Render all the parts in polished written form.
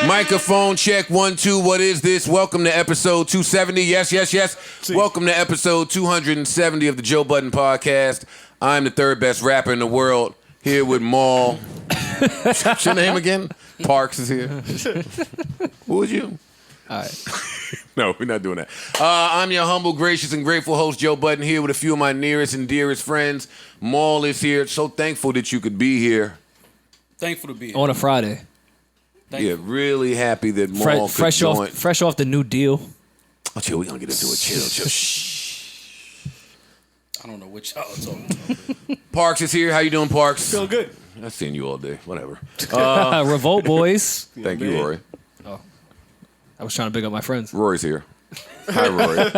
Microphone check 1 2. What is this? Welcome to episode 270. Yes. Welcome to episode 270 of the Joe Budden podcast. I'm the third best rapper in the world. Here with Maul. What's your name again? Parks is here. Who was you? All right. No, we're not doing that. I'm your humble, gracious, and grateful host, Joe Budden, here with a few of my nearest and dearest friends. Maul is here. So thankful that you could be here. Thankful to be here. On a Friday. Yeah, really happy that Maul could join. Fresh off the new deal. Oh, chill, we're going to get into it. Chill. Shh. I don't know what y'all are talking about. Parks is here. How you doing, Parks? Feel good. I've seen you all day. Whatever. Revolt boys. Thank you, Rory. Oh, I was trying to big up my friends. Rory's here. Hi, Rory.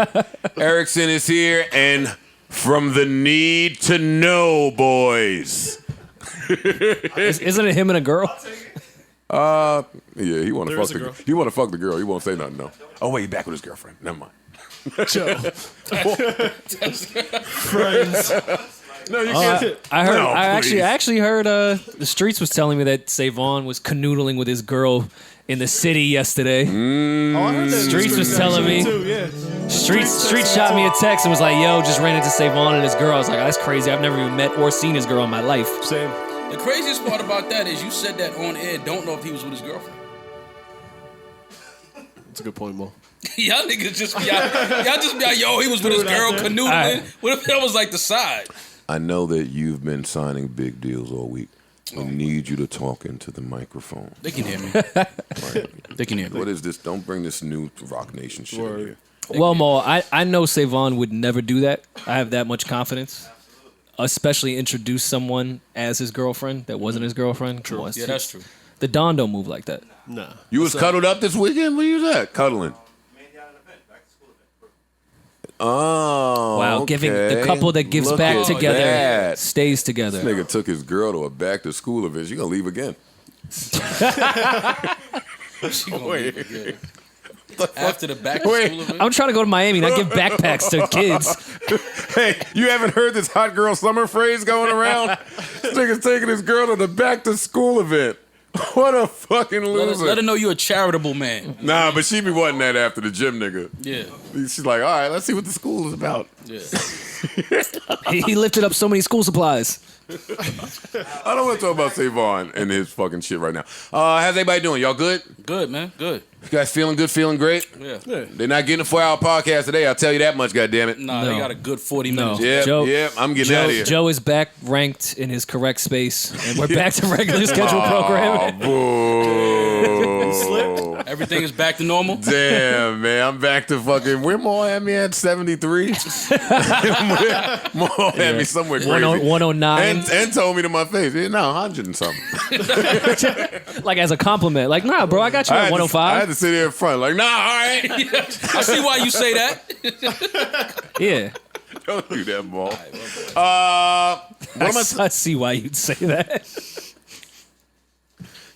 Erickson is here, and from the Need to Know boys. Isn't it him and a girl? Yeah, he want to fuck the girl. He want to fuck the girl. He won't say nothing, no. Oh wait, he back with his girlfriend. Never mind. Joe. Friends. No, you can't. I heard. No, I please. actually heard. The streets was telling me that Savon was canoodling with his girl in the city yesterday. Oh, I heard that. Streets was telling me. Too, yeah. Streets shot me a text and was like, "Yo, just ran into Savon and his girl." I was like, oh, "That's crazy. I've never even met or seen his girl in my life." Same. The craziest part about that is you said that on air, don't know if he was with his girlfriend. That's a good point, Mo. Y'all niggas just be out. Y'all just be like, yo, he was with his girl canoodling. Right. What if that was like the side? I know that you've been signing big deals all week. We need you to talk into the microphone. They can hear me. Right. They can hear me. What is this? Don't bring this new Rock Nation shit in here. Well, Mo, I know Savon would never do that. I have that much confidence. Especially introduce someone as his girlfriend that wasn't his girlfriend. True. Yeah, that's true. The Don don't move like that. Nah. You was cuddled up this weekend? Where you was at? Cuddling. Oh, Wow, okay. giving the couple that gives Look back at together that. stays together. This nigga took his girl to a back to school event. She gonna leave again. She gonna leave again. After the back to school event. I'm trying to go to Miami, not give backpacks to kids. Hey, you haven't heard this hot girl summer phrase going around? This nigga's taking his girl to the back to school event. What a fucking loser. Let her know you're a charitable man. Nah, but she be wanting that after the gym, nigga. Yeah. She's like, all right, let's see what the school is about. Yeah. He lifted up so many school supplies. I don't want to talk about Savon and his fucking shit right now. How's everybody doing? Y'all good? Good, man. Good. You guys feeling good, feeling great? Yeah. They're not getting a 4-hour podcast today, I'll tell you that much, goddammit. Nah, No. they got a good 40 minutes. Yeah, I'm getting out of here. Joe is back ranked in his correct space, and we're back to regular schedule programming. Boo. Everything is back to normal. Damn, man, I'm back to fucking. Where Mo had me at 73? Mo had me somewhere crazy. 109. And told me to my face, yeah, no, 100 and something. Like as a compliment. Like, nah, bro, I got you I at had 105. to sit here in front, like, nah, all right. I see why you say that. Yeah. Don't do that, Mo. I see why you'd say that.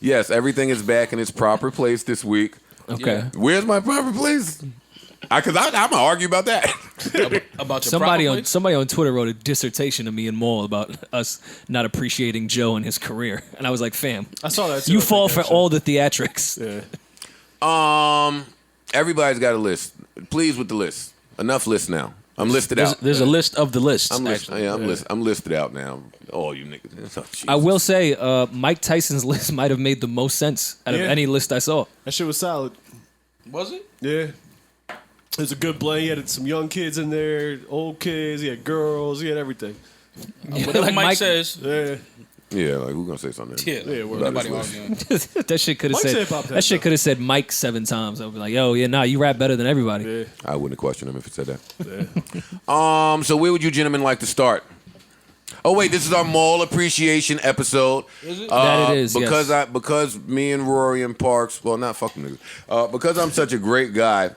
Yes, everything is back in its proper place this week. Okay. Yeah. Where's my proper place? Because I'm going to argue about that. About your Somebody on Twitter wrote a dissertation to me and Maul about us not appreciating Joe and his career. And I was like, fam, I saw that too. you fall for all the theatrics. Yeah. Everybody's got a list. Please with the list. Enough lists now. I'm listed out. There's a list of the lists. I'm listed out now. All you niggas. Oh, I will say, Mike Tyson's list might have made the most sense out of any list I saw. That shit was solid. Was it? Yeah. It was a good blend. He had some young kids in there, old kids. He had girls. He had everything. Whatever Like Mike says. Yeah. Yeah, like who's gonna say something? Yeah, well, nobody that arguing. That shit could have Mike's said hip-hop head, that shit though. could have said Mike 7 times. I would be like, yo, yeah, nah, you rap better than everybody. Yeah. I wouldn't question him if it said that. So where would you gentlemen like to start? Oh wait, this is our Mall Appreciation episode. Is it? That it is, because yes. because me and Rory and Parks, well, not fucking niggas. Because I'm such a great guy,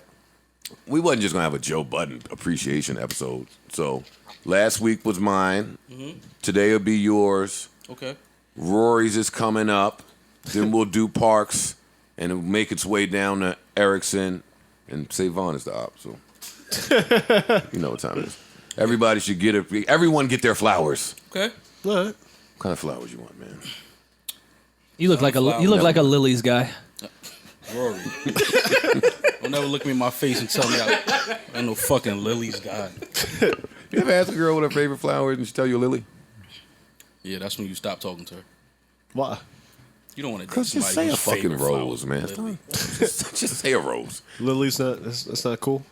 we wasn't just gonna have a Joe Budden appreciation episode. So last week was mine. Mm-hmm. Today will be yours. Okay. Rory's is coming up. Then we'll do Parks, and it'll make its way down to Erickson, and Savon is the op. So You know what time it is. Everybody should everyone get their flowers. Okay. All right. What kind of flowers you want, man? You look like a a Lily's guy. Rory. Don't never look me in my face and tell me I ain't no fucking Lily's guy. You ever ask a girl what her favorite flower is and she tell you a lily? Yeah, that's when you stop talking to her. Why? You don't want to date Cause somebody just say a whose fucking favorite flower rose, is man. Lily. Just say a rose. Lily's not. That's not cool.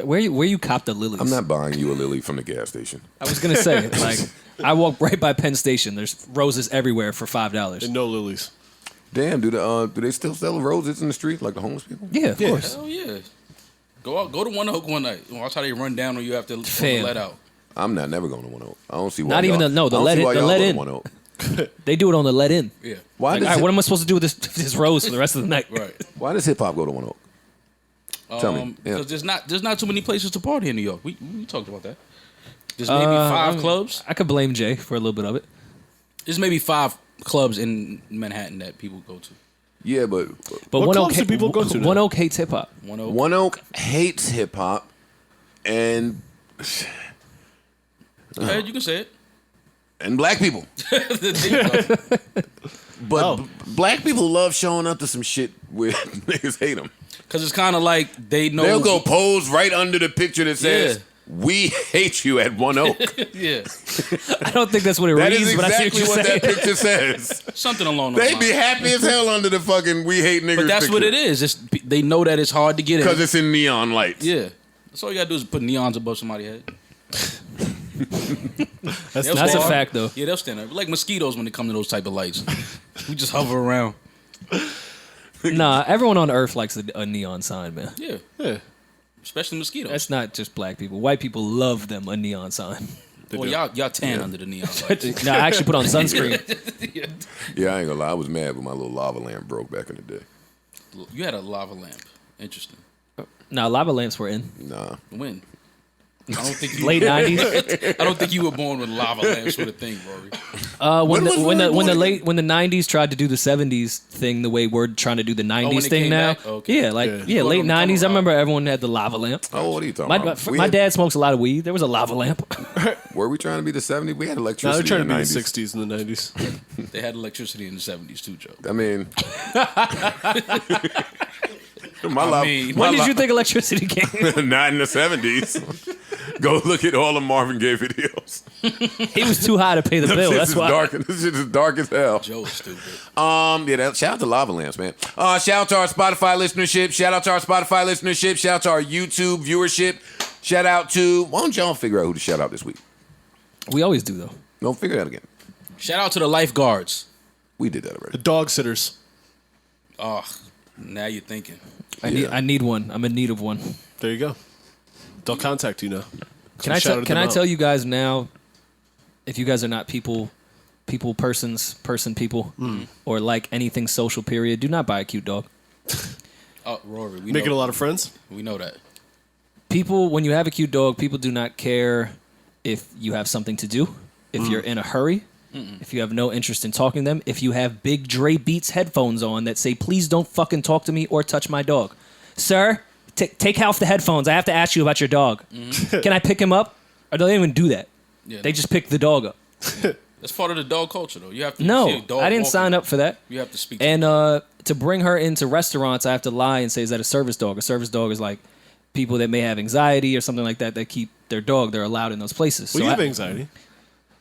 Where you cop the lilies? I'm not buying you a lily from the gas station. I was gonna say, like, I walk right by Penn Station. There's roses everywhere for $5. And no lilies. Damn, do they still sell roses in the street like the homeless people? Yeah, of course. Hell yeah. Go to One Oak one night. Watch how they run down or you have to Fam. let out. I'm never going to One Oak. I don't see why. Not even y'all- the I don't let see in- why the y'all let go to in. One Oak. They do it on the let in. Yeah. Why Like, does all right, what am I supposed to do with this rose for the rest of the night? Right. why does hip hop go to One Oak? Tell me. Yeah. Because there's not too many places to party in New York. We talked about that. There's maybe 5 clubs. I could blame Jay for a little bit of it. There's maybe 5 clubs in Manhattan that people go to. Yeah, but But What One clubs Oak, do people go to now? One Oak hates hip hop. One Oak. One Oak hates hip hop, and Go ahead, you can say it. black people. But Oh. black people love showing up to some shit where niggas hate them. Because it's kind of like they know. They'll go pose right under the picture that says, Yeah. "We hate you" at One Oak. Yeah. I don't think that's what it That reads, is but I see exactly what what you're saying. that picture says. Something along those They'd lines. be happy as hell under the fucking "We hate niggas." But that's what it is. They know that it's hard to get Because in. it's in neon lights. Yeah. That's all you gotta do is put neons above somebody's head. That's They'll That's a stand- fact, though. Yeah, they'll stand there. Like mosquitoes when they come to those type of lights. We just hover around. Nah, everyone on Earth likes a neon sign, man. Yeah. Yeah. Especially mosquitoes. That's not just black people. White people love them a neon sign. Well, y'all tan under the neon lights. No, I actually put on sunscreen. Yeah, I ain't gonna lie. I was mad when my little lava lamp broke back in the day. You had a lava lamp. Interesting. Nah, lava lamps were in. Nah. When? I don't think you Late 90s. I don't think you were born when lava lamps were the thing, Rory. When was Rory born when the 90s tried to do the 70s thing the way we're trying to do the 90s when it thing came now. back? Okay. Yeah, like Yeah. late Come 90s. I around. remember everyone had the lava lamp. Oh, what are you talking My, about? We my had- dad smokes a lot of weed. There was a lava lamp. Were we trying to be the 70s? We had Now electricity they're trying to in be the the 90s. 60s and the 90s. They had electricity in the 70s too, Joe. I mean, When did you think electricity came? Not in the 70s. Go look at all the Marvin Gaye videos. He was too high to pay the bill. This That's is why. dark. This shit is dark as hell. Joe is stupid. Shout out to Lava Lamps, man. Shout out to our Spotify listenership. Shout out to our Spotify listenership. Shout out to our YouTube viewership. Shout out to, why don't y'all figure out who to shout out this week? We always do though. Don't figure it out again. Shout out to the lifeguards. We did that The already. dog sitters. Oh, now you're thinking. I need one. I'm in need of one. There you go. They'll contact you now. Can I tell you guys now? If you guys are not people, person, or like anything social, period, do not buy a cute dog. Oh, Rory, we Making know, a lot of friends? We know that. People, when you have a cute dog, people do not care if you have something to do, if you're in a hurry, if you have no interest in talking to them, if you have big Dre Beats headphones on that say, please don't fucking talk to me or touch my dog. Sir, take off the headphones. I have to ask you about your dog. Can I pick him up? Or they don't even do that. Yeah, They just pick the dog up. that's part of the dog culture, though. You have to see No, a dog I didn't walking, sign up for that. You have to speak. And to bring her into restaurants, I have to lie and say, is that a service dog? A service dog is like people that may have anxiety or something like that that keep their dog. They're allowed in those places. Well, So you have I- anxiety.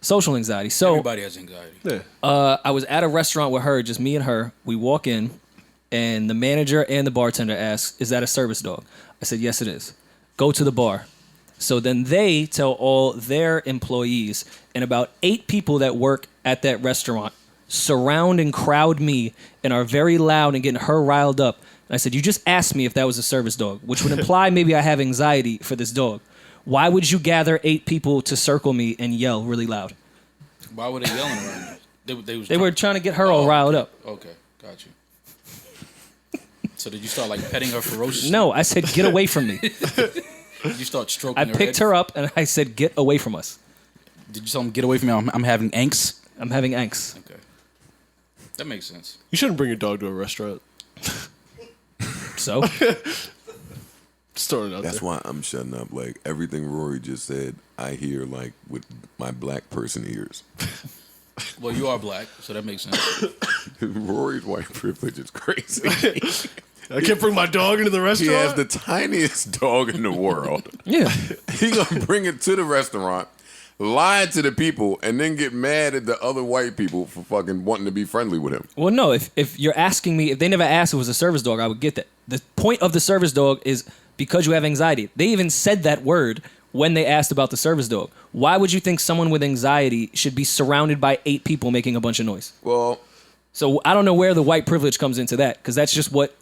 social anxiety. So Everybody has anxiety. Yeah. I was at a restaurant with her, just me and her. We walk in, and the manager and the bartender asks, is that a service dog? I said, yes, it is. Go to the bar. So then they tell all their employees, and about 8 people that work at that restaurant surround and crowd me and are very loud and getting her riled up. And I said, you just asked me if that was a service dog, which would imply maybe I have anxiety for this dog. Why would you gather 8 people to circle me and yell really loud? Why were they yelling around you? They were trying to get her all riled up. Okay, got you. So did you start like petting her ferociously? No, I said, get away from me. Did you start stroking I her picked head? her up and I said, get away from us. Did you tell them, get away from me? I'm having angst? I'm having angst. Okay. That makes sense. You shouldn't bring your dog to a restaurant. So Just throwing it out That's there. why I'm shutting up. Like everything Rory just said, I hear like with my black person ears. Well, you are black, so that makes sense. Rory's white privilege is crazy. I can't bring my dog into the He restaurant. has the tiniest dog in the world. Yeah. He gonna bring it to the restaurant, lie to the people, and then get mad at the other white people for fucking wanting to be friendly with him. Well, no. If you're asking me, if they never asked if it was a service dog, I would get that. The point of the service dog is because you have anxiety. They even said that word when they asked about the service dog. Why would you think someone with anxiety should be surrounded by 8 people making a bunch of noise? Well, So I don't know where the white privilege comes into that, because that's just what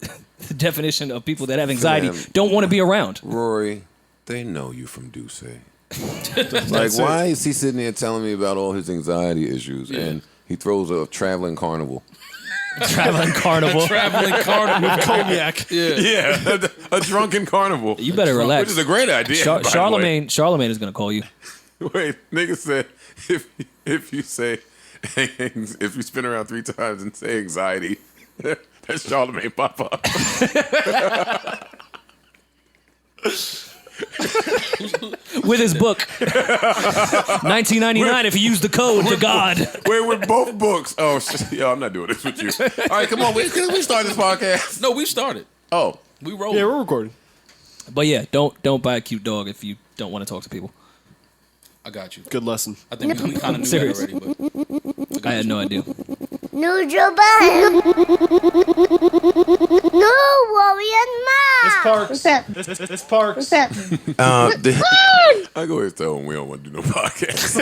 the definition of people that have anxiety Fam. don't want to be around. Rory, they know you from Duce. Like, why is he sitting there telling me about all his anxiety issues? Yeah. And he throws a traveling carnival. Traveling carnival. Traveling carnival. Cognac. Yeah. Yeah, a drunken carnival. You better relax. Which is a great idea. by the way. Charlemagne is gonna call you. Wait, nigga said if you say if you spin around 3 times and say anxiety, that's Charlemagne Papa. With his book. 1999 if he used the code to God. Wait, with both books. Oh, yo, I'm not doing this with you. All right, come on. We start this podcast. No, we started. Oh, We rolled. Yeah, we're recording. But yeah, don't buy a cute dog if you don't want to talk to people. I got you. Good lesson. I think we kind of knew Serious. that already, but I had no idea. No Joe Budden. No Rory and Ma. Parks. This Parks. I go ahead and tell him we don't want to do no podcast.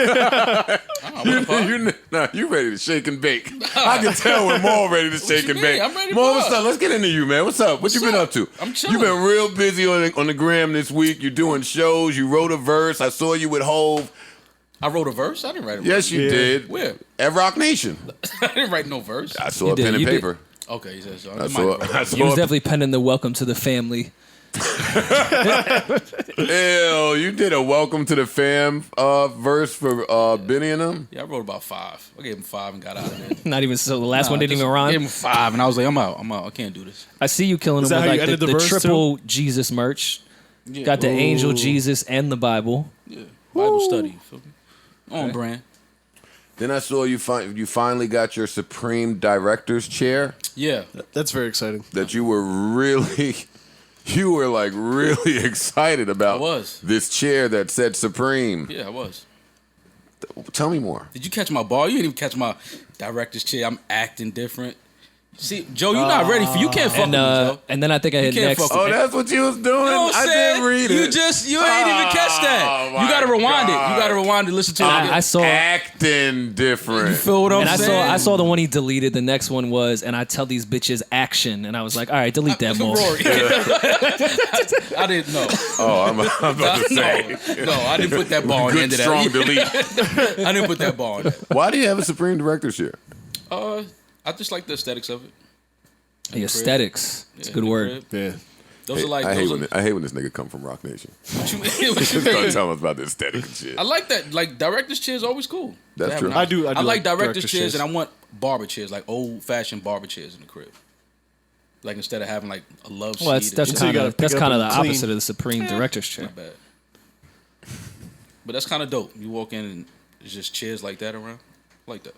You ready to shake and bake. I can tell we're more ready to shake you and mean? bake. I'm ready to Mo, what's pod. up? Let's get into you, man. What's up? What you been up? up to? I'm chilling. You've been real busy on the gram this week. You're doing shows. You wrote a verse. I saw you with Hove. I wrote a verse. I didn't write a verse. Yes, you did. Where? At Rock Nation. I didn't write no verse. I saw You a pen did, and you did. paper. Okay, he says so. I saw He was a definitely penning the welcome to the family. Ew, you did a welcome to the fam verse for Benny and them. Yeah, I wrote about 5. I gave him 5 and got out of there. Not even so. The last one didn't Just even rhyme. Gave him 5, and I was like, I'm out. I can't do this. I see you killing Is them that with how you like ended the verse, triple Jesus merch. Yeah. Got the angel Jesus and the Bible. Yeah. Bible study. Feel me? On brand. Then I saw you finally got your Supreme Director's chair Yeah. That's very exciting. that you were really excited about. I was. This chair that said Supreme. Yeah, I was. Tell me more. Did you catch my ball? You didn't even catch my director's chair. I'm acting different. See, Joe, you're not ready for. You can't fuck with me, Joe. And then I think I hit can't next. fuck Oh, with that's what you was doing? You know what I I'm saying? didn't read it. You ain't even catch that. Oh, You gotta my rewind it. God. You gotta rewind it. Listen to it. I saw. Acting different. You feel what I'm And I saying? saw the one he deleted. The next one was, and I tell these bitches action, and I was like, all right, delete that more. Rory. I didn't know. Oh, I'm about to say. No, I didn't put that ball on the Good end of strong that. delete. I didn't put that ball on that. Why do you have a Supreme Director's chair? I just like the aesthetics of it. The aesthetics. It's a Yeah, good the word. crib. Yeah. Those are like. I Those are, hate when this nigga come from Rock Nation. what you mean? What you Just start mean? telling us about the aesthetic and shit. I like that. Like director's chairs, always cool. That's To have true. an option. I do I like like director's director's chairs, chairs. and I want barber chairs, like old fashioned barber chairs in the crib. Like instead of having like a love seat. Well, and that's shit. So you kind gotta of pick it up the and clean. opposite of the Supreme Director's chair. Not bad. But that's kind of dope. You walk in and there's just chairs like that around. I like that.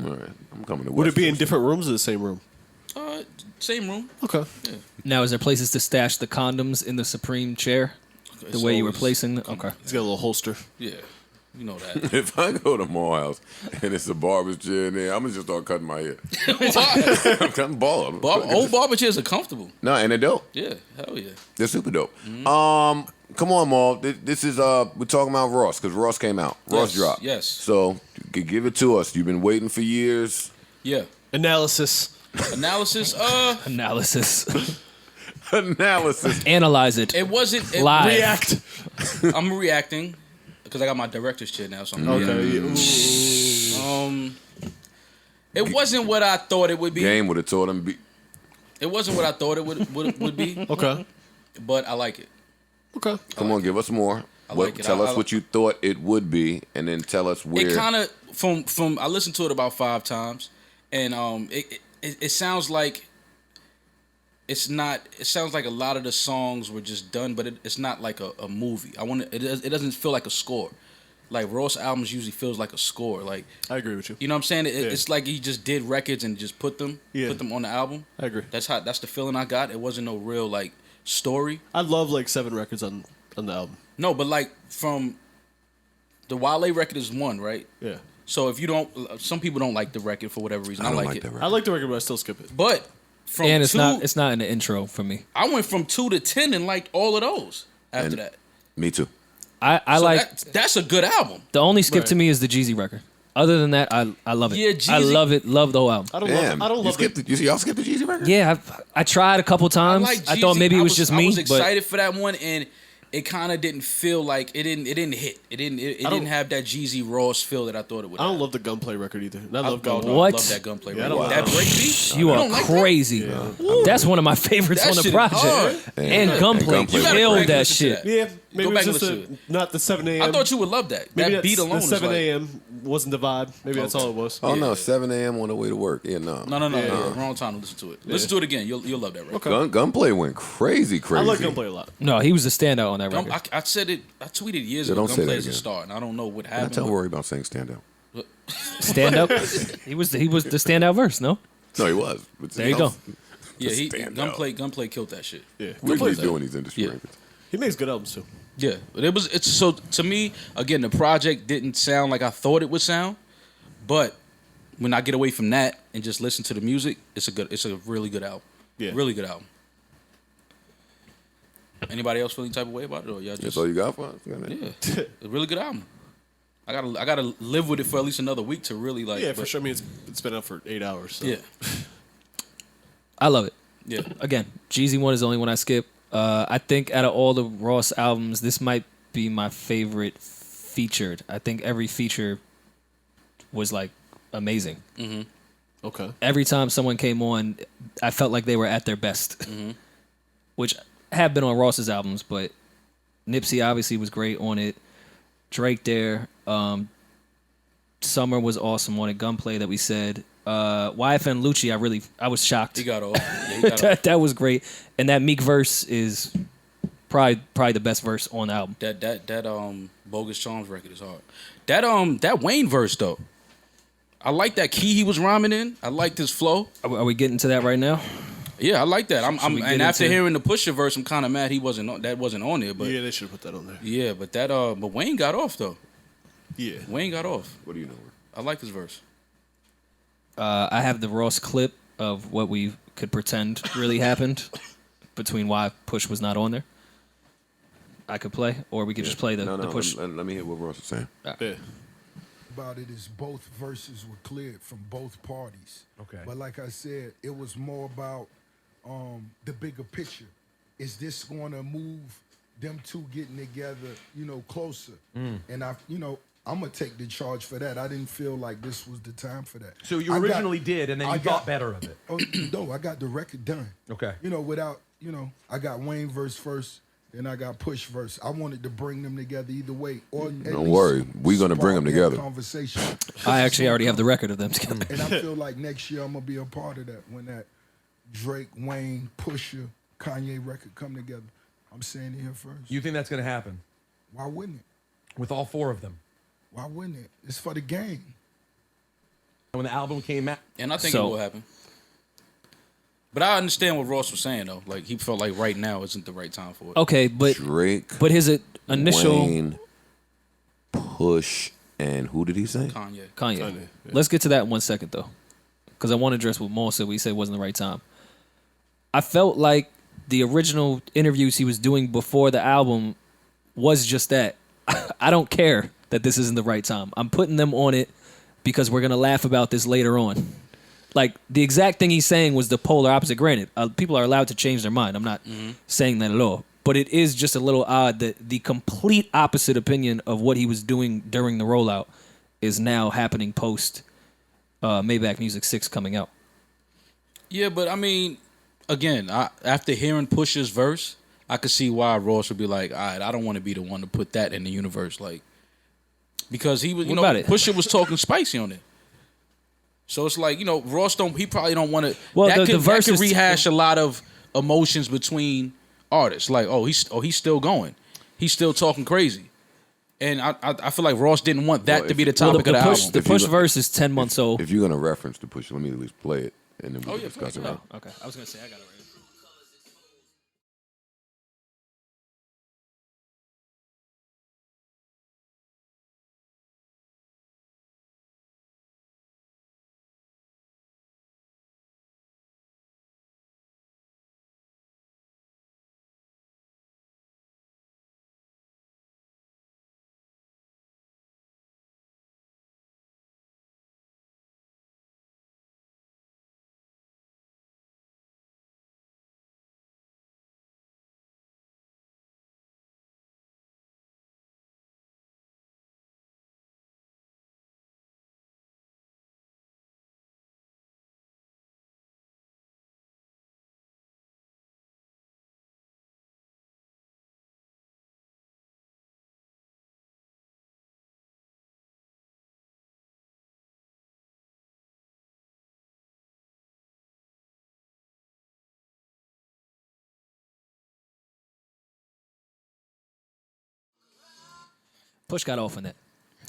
All right, I'm coming to. Would West it be in Coast. different rooms or the same room? Same room. Okay. Now, is there places to stash the condoms in the Supreme chair? The way you were placing them? Okay. He's got a little holster. Yeah, you know that. If I go to Morehouse and it's a barber's chair in there, I'm gonna just start cutting my hair. Why? I'm cutting bald. Old barber chairs are comfortable. No, and they're dope. Yeah, hell yeah. They're super dope. Come on, Maul. This is we're talking about Ross because Ross came out. Ross Yes, dropped. yes. So you could give it to us. You've been waiting for years. Yeah. Analysis. Analysis. Analysis. Analysis. Analyze it. It wasn't Live. React. I'm reacting because I got my director's chair now, so I'm reacting. Okay. It wasn't what I thought it would be. Game would have told him. It wasn't what I thought it would be, Okay. but I like it. Okay. Come on, give us more. I like it. Tell us what you thought it would be, and then tell us where. It kind of from I listened to it about 5 times, and it sounds like it's not. It sounds like a lot of the songs were just done, but it's not like a movie. It doesn't feel like a score. Like Ross albums usually feels like a score. Like I agree with you. You know what I'm saying? It's like he just did records and just put them on the album. I agree. That's the feeling I got. It wasn't no real like story. I love like 7 records on the album. No, but like from the Wale record is 1, right? Yeah. So if you don't, some people don't like the record for whatever reason. I don't like it. that record. I like the record, but I still skip it. But from And it's 2, not in the intro for me. I went from 2 to 10 and liked all of those after And that. Me too. I So like that's a good album. the only skip to Right. me is the Jeezy record. Other than that, I love it. Yeah, I Jeezy- love it. Love the whole album. I don't Damn. love. I don't love. Y'all skipped the Jeezy record? Yeah, I tried a couple times. I thought Jeezy. maybe it was just me, I was but excited for that one, and it kind of didn't feel like it didn't hit. It didn't have that Jeezy Ross feel that I thought it would. I don't have. love the Gunplay record either. And I love No, Gunplay. I What? love that Gunplay. Yeah, I record. don't That like break beat. you are don't like that? crazy. That's one of my favorites That on the shit is project. hard. And Yeah. Gunplay And Gunplay was killed great. that Listen to shit. that. Yeah, maybe Go it back was and just listen not the 7 a.m. I thought you would love that. Maybe That beat alone the is 7 like, a.m. wasn't the vibe. Maybe that's all it was. Oh no, 7 a.m. on the way to work. Yeah, no. No, wrong time to listen to it. Listen to it again. You'll love that record. Okay. Gunplay went crazy. I like Gunplay a lot. No, he was the standout on that record. I said it. I tweeted years Yeah, ago. don't say that Gunplay's a again. star, and I don't know what I happened. tell but- Rory about saying stand up. Standout. he was the standout verse. No, No, he was. But there you go. Yeah, Stand out. Gunplay killed that shit. Yeah, We're Gunplay's doing these industry Yeah. records. He makes good albums too. Yeah, but it's so to me again. The project didn't sound like I thought it would sound, but when I get away from that and just listen to the music, it's a really good album. Yeah. Really good album. Anybody else feel any type of way about it, or y'all That's just all you got for us? yeah, a really good album. I gotta live with it for at least another week to really like. Yeah, for but- sure. I mean, it's been out for 8 hours. So. Yeah, I love it. yeah. Again, Jeezy one is the only one I skip. I think out of all the Ross albums, this might be my favorite featured. I think every feature was like amazing. Okay. Every time someone came on, I felt like they were at their best, which have been on Ross's albums, but Nipsey obviously was great on it. Drake there. Summer was awesome on it. Gunplay that we said. YFN Lucci, I was shocked. He got off. Yeah, he got off. that was great. And that Meek verse is probably the best verse on the album. That Bogus Charms record is hard. That Wayne verse though. I like that key he was rhyming in. I liked his flow. Are we getting to that right now? Yeah, I like that. we get And after into- hearing the Pusha verse, I'm kind of mad he wasn't on there. But Yeah, they should have put that on there. yeah, but but Wayne got off though. Yeah. Wayne got off. What do you know? I like his verse. I have the Ross clip of what we could pretend really happened between why Push was not on there. I could play, or we could just play the Push. Let me hear what Ross is saying. Yeah. About it is both verses were cleared from both parties. Okay. But like I said, it was more about the bigger picture. Is this going to move them two getting together, closer? And I'm gonna take the charge for that. I didn't feel like this was the time for that. So you originally did, and then you thought better of it. Oh no, I got the record done. Okay. I got Wayne verse first, then I got Push verse. I wanted to bring them together either way. Or at Don't least worry, we gonna bring them spark that together. Conversation. I actually already have the record of them together. And I feel like next year I'm gonna be a part of that when that Drake, Wayne, Pusha, Kanye record come together. I'm saying it here first. You think that's going to happen Why wouldn't it? with all 4 of them? Why wouldn't it? It's for the game. When the album came out, And I think So- it will happen. But I understand what Ross was saying though. Like he felt like right now isn't the right time for it. Okay, but Drake, his initial Wayne, Push, and who did he say? Kanye. Kanye. Kanye, yeah. Let's get to that in 1 second though, because I want to address what Maul said. We said it wasn't the right time. I felt like the original interviews he was doing before the album was just that. I don't care that this isn't the right time. I'm putting them on it because we're gonna laugh about this later on. Like the exact thing he's saying was the polar opposite. Granted, people are allowed to change their mind. I'm not saying that at all. But it is just a little odd that the complete opposite opinion of what he was doing during the rollout is now happening post Maybach Music 6 coming out. Yeah, but I mean, again, after hearing Pusha's verse, I could see why Ross would be like, all right, I don't want to be the one to put that in the universe, like, because he was, What about it? Pusha was talking spicy on it. So it's like, Ross he probably don't want to. Well, that the could verse is- rehash a lot of emotions between artists. Like, he's still going. He's still talking crazy. And I feel like Ross didn't want that to be the topic of the album. The Push verse is 10 months old. If you're gonna reference the Push, let me at least play it, and then we can yeah, discuss it. play it. Right? Okay, I was gonna say I got it right. Push got off on that.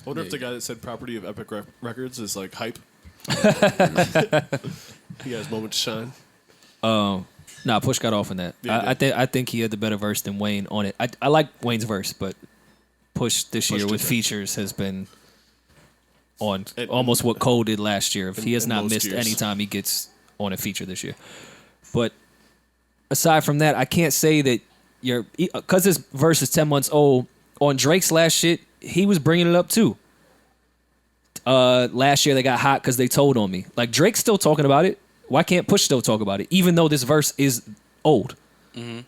I wonder if the guy that said property of Epic Records is like hype. He has moment to shine. Nah, Push got off on that. Yeah, I think he had the better verse than Wayne on it. I like Wayne's verse, but Push this year with features has been on almost what Cole did last year. He has not missed any time he gets on a feature this year. But aside from that, I can't say that because this verse is 10 months old. On Drake's last shit, he was bringing it up too. Last year they got hot because they told on me. Like, Drake's still talking about it. Why can't Push still talk about it, even though this verse is old? Mm-hmm.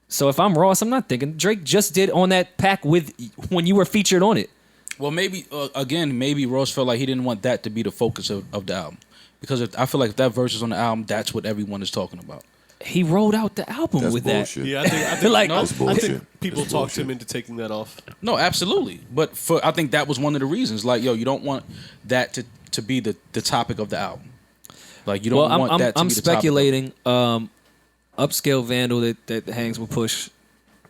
So if I'm Ross, I'm not thinking Drake just did on that pack with when you were featured on it. Well, maybe maybe Ross felt like he didn't want that to be the focus of the album, because I feel like if that verse is on the album, that's what everyone is talking about. He rolled out the album That's with bullshit. that. Yeah, I think Like, That's I bullshit. think people That's talked him bullshit. into taking that off. No, absolutely. But I think that was one of the reasons. Like, you don't want that to be the topic of the album. Like, you don't want that to I'm be the speculating. Upscale Vandal that hangs with Push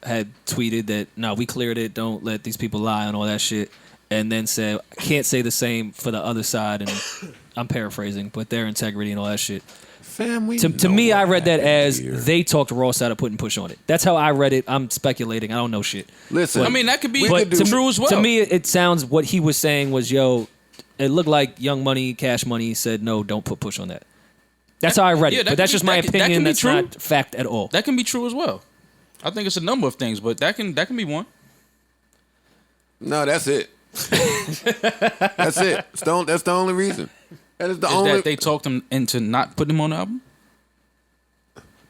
had tweeted that, no, we cleared it. Don't let these people lie and all that shit. And then said, I can't say the same for the other side. And I'm paraphrasing, but their integrity and all that shit. Fam, To me, I read that as here. they talked Ross out of putting Push on it. That's how I read it. I'm speculating. I don't know shit. Listen, I mean, that could be But true as well. To me, it sounds what he was saying was, it looked like Young Money, Cash Money said, no, don't put Push on that. That's how I read Yeah, it. that But that's could just be- my that could- that opinion. can be That's true. not fact at all. That can be true as well. I think it's a number of things, but that can be one. no, that's it. That's it. That's the only reason. That is the Is only. that they talked him into not putting him on the album?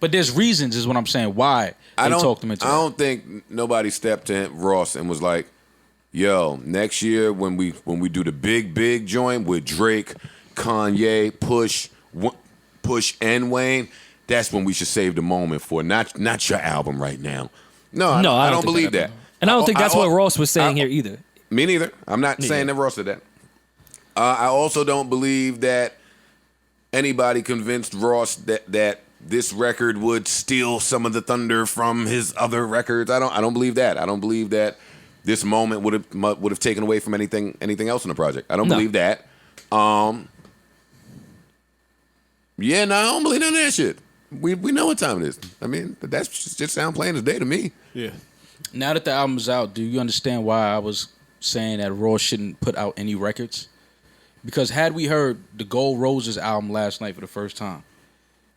But there's reasons, is what I'm saying, why they talked him into I it. don't think nobody stepped to Ross and was like, "Yo, next year when we do the big joint with Drake, Kanye, Push, and Wayne, that's when we should save the moment for not your album right now." No, I don't think believe that. And I don't think that's what Ross was saying here either. Me neither. I'm not saying that Ross said that. I also don't believe that anybody convinced Ross that this record would steal some of the thunder from his other records. I don't believe that. I don't believe that this moment would have taken away from anything else in the project. I don't believe that. Yeah, no, I don't believe none of that shit. We know what time it is. I mean, that's just sound plain as day to me. Yeah. Now that the album's out, do you understand why I was saying that Ross shouldn't put out any records? Because had we heard the Gold Roses album last night for the first time,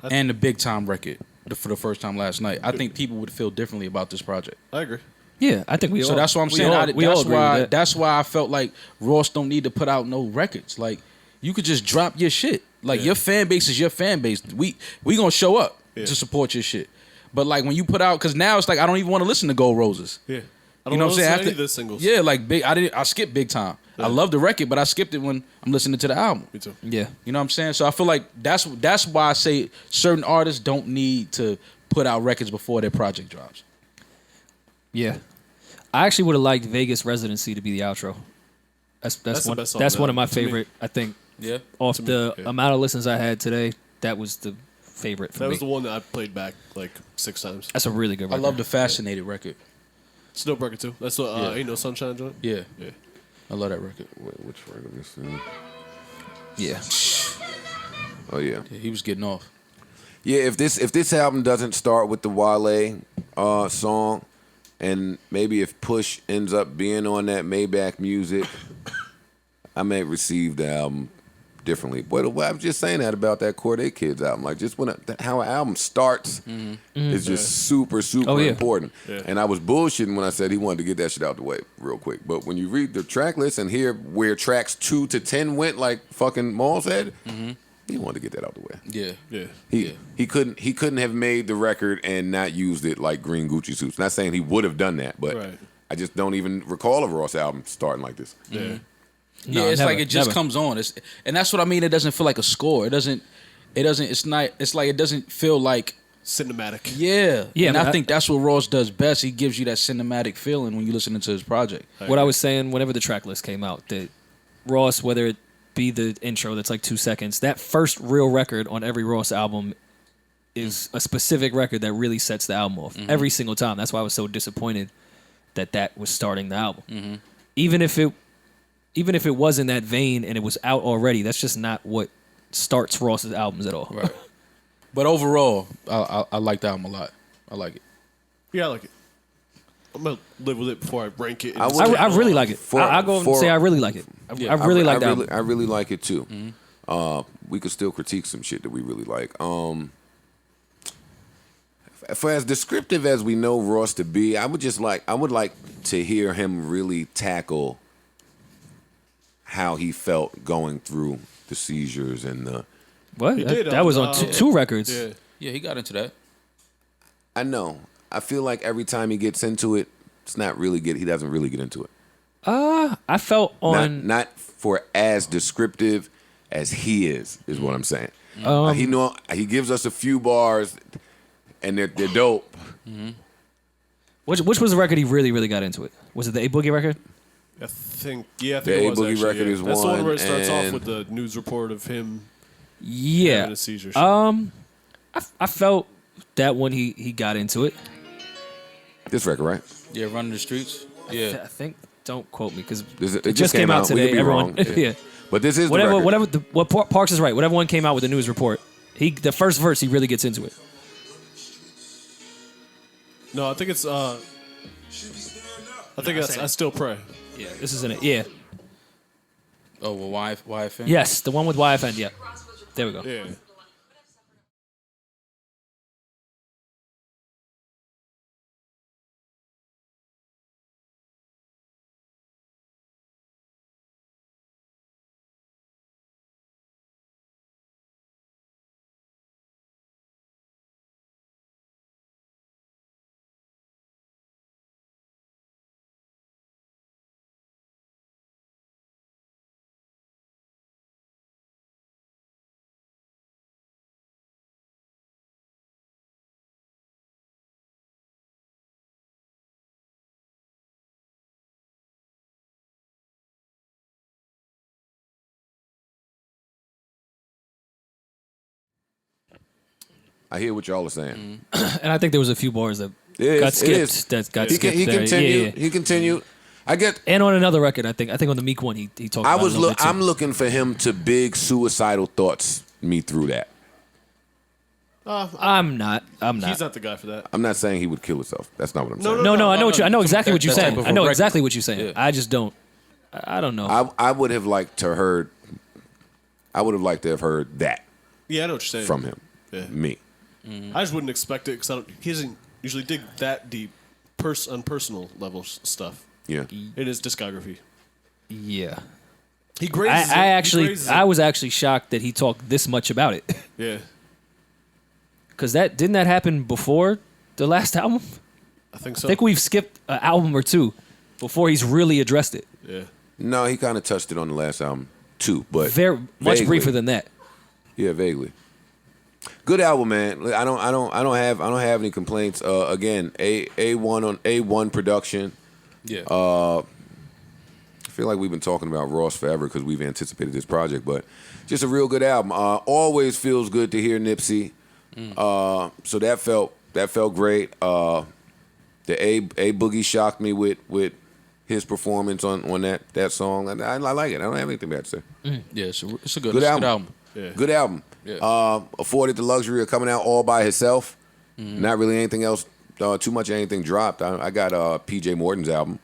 and the Big Time record for the first time last night, I think people would feel differently about this project. I agree. Yeah, I think we all. So that's what I'm saying. That's why I felt like Ross don't need to put out no records. Like, you could just drop your shit. Like, your fan base is your fan base. We gonna show up to support your shit. But like when you put out, because now it's like I don't even want to listen to Gold Roses. Yeah. I You don't know know what I'm saying? any of the singles. Yeah, like I skipped Big Time. I love the record, but I skipped it when I'm listening to the album. Me too. Yeah. You know what I'm saying? So I feel like that's why I say certain artists don't need to put out records before their project drops. Yeah. I actually would have liked Vegas Residency to be the outro. That's the one. best song That's on one the of my album to me. favorite. I think Yeah. off the amount of listens I had today, that was the favorite for That me. was the one that I played back like 6 times. That's a really good I record. love the Fascinated record. It's dope record too. That's what Ain't No Sunshine joint. Yeah. Yeah. I love that record. Wait, which record is this? Yeah. Oh yeah. Yeah, he was getting off. Yeah, if this album doesn't start with the Wale song, and maybe if Push ends up being on that Maybach music, I may receive the album differently. But I was just saying that about that Corday Kids album. Like just how an album starts is just super important. Yeah. And I was bullshitting when I said he wanted to get that shit out the way real quick. But when you read the track list and hear where tracks 2 to 10 went, like fucking Maul said, he wanted to get that out the way. Yeah. Yeah. He couldn't have made the record and not used it like Green Gucci Suits. Not saying he would have done that, but Right. I just don't even recall a Ross album starting like this. Yeah. Yeah, No, it's never, like it just never. comes on. And that's what I mean. It doesn't feel like a score. It's like it doesn't feel like, Cinematic. yeah. Yeah, And but I think that's what Ross does best. He gives you that cinematic feeling when you listen to his project. What I was saying, whenever the track list came out, that Ross, whether it be the intro that's like 2 seconds, that first real record on every Ross album is a specific record that really sets the album off every single time. That's why I was so disappointed that was starting the album. Even if it was in that vein and it was out already, that's just not what starts Ross's albums at all. Right. But overall, I like the album a lot. I like it. Yeah, I like it. I'm gonna live with it before I rank it. I would- I really like it. I'll go and say I really like it. Yeah. I really like the album. I really like it too. We could still critique some shit that we really like. For as descriptive as we know Ross to be, I would like to hear him really tackle how he felt going through the seizures and the. What? He That, did, that was on two records. Yeah. Yeah, he got into that. I know. I feel like every time he gets into it, it's not really good. He doesn't really get into it. I felt on Not for as descriptive as he is what I'm saying. He gives us a few bars, and they're dope. which was the record he really got into it? Was it the A Boogie record? I think The it A was Boogie actually, record yeah. is That's the one one, where it starts off and- with the news report of him Yeah. having a seizure. I felt that when he got into it. This record, right? Yeah, Running the Streets. Yeah. I think. Don't quote me because It just came out We today. could be Everyone, wrong. yeah. But this is the record. What Parks is right. Whatever one came out with the news report, the first verse he really gets into it. No, I think it's. I think that's I Still Pray. Yeah, this is in it. Yeah, Oh, well, YFN? yes, the one with YFN. Yeah, there we go. Yeah. I hear what y'all are saying. And I think there was a few bars that It got is, skipped. it is. That got He skipped. he there. continued. Yeah. He continued. I get. And on another record, I think on the Meek one, he talked. I about was it a little bit too. I'm looking for him to big suicidal thoughts me through that. I'm not. He's not the guy for that. I'm not saying he would kill himself. That's not what I'm saying. No, I know what you. I know exactly what you're that type saying. of I know a exactly record. what you're saying. Yeah. I just don't. I don't know. I would have liked to heard. I would have liked to have heard that Yeah, I know what you're saying. from him. Yeah. Me. I just wouldn't expect it because he doesn't usually dig that deep, on personal level stuff Yeah. in his discography. Yeah. He grazes it. I He actually, grazes it. I was actually shocked that he talked this much about it. Yeah, Because didn't that happen before the last album? I think so. I think we've skipped an album or two before he's really addressed it. Yeah, No, he kind of touched it on the last album too, but Very much vaguely. briefer than that. Yeah, vaguely. Good album, man. I don't have any complaints. Again, A1 production. Yeah. I feel like we've been talking about Ross forever because we've anticipated this project, but just a real good album. Always feels good to hear Nipsey. So that felt great. The A Boogie shocked me with his performance on that song. I like it. I don't have anything bad to say. Yeah, it's a good album. Yeah. Good album. Yeah. Afforded the luxury of coming out all by himself. Not really anything else. Too much of anything dropped. I got PJ Morton's album.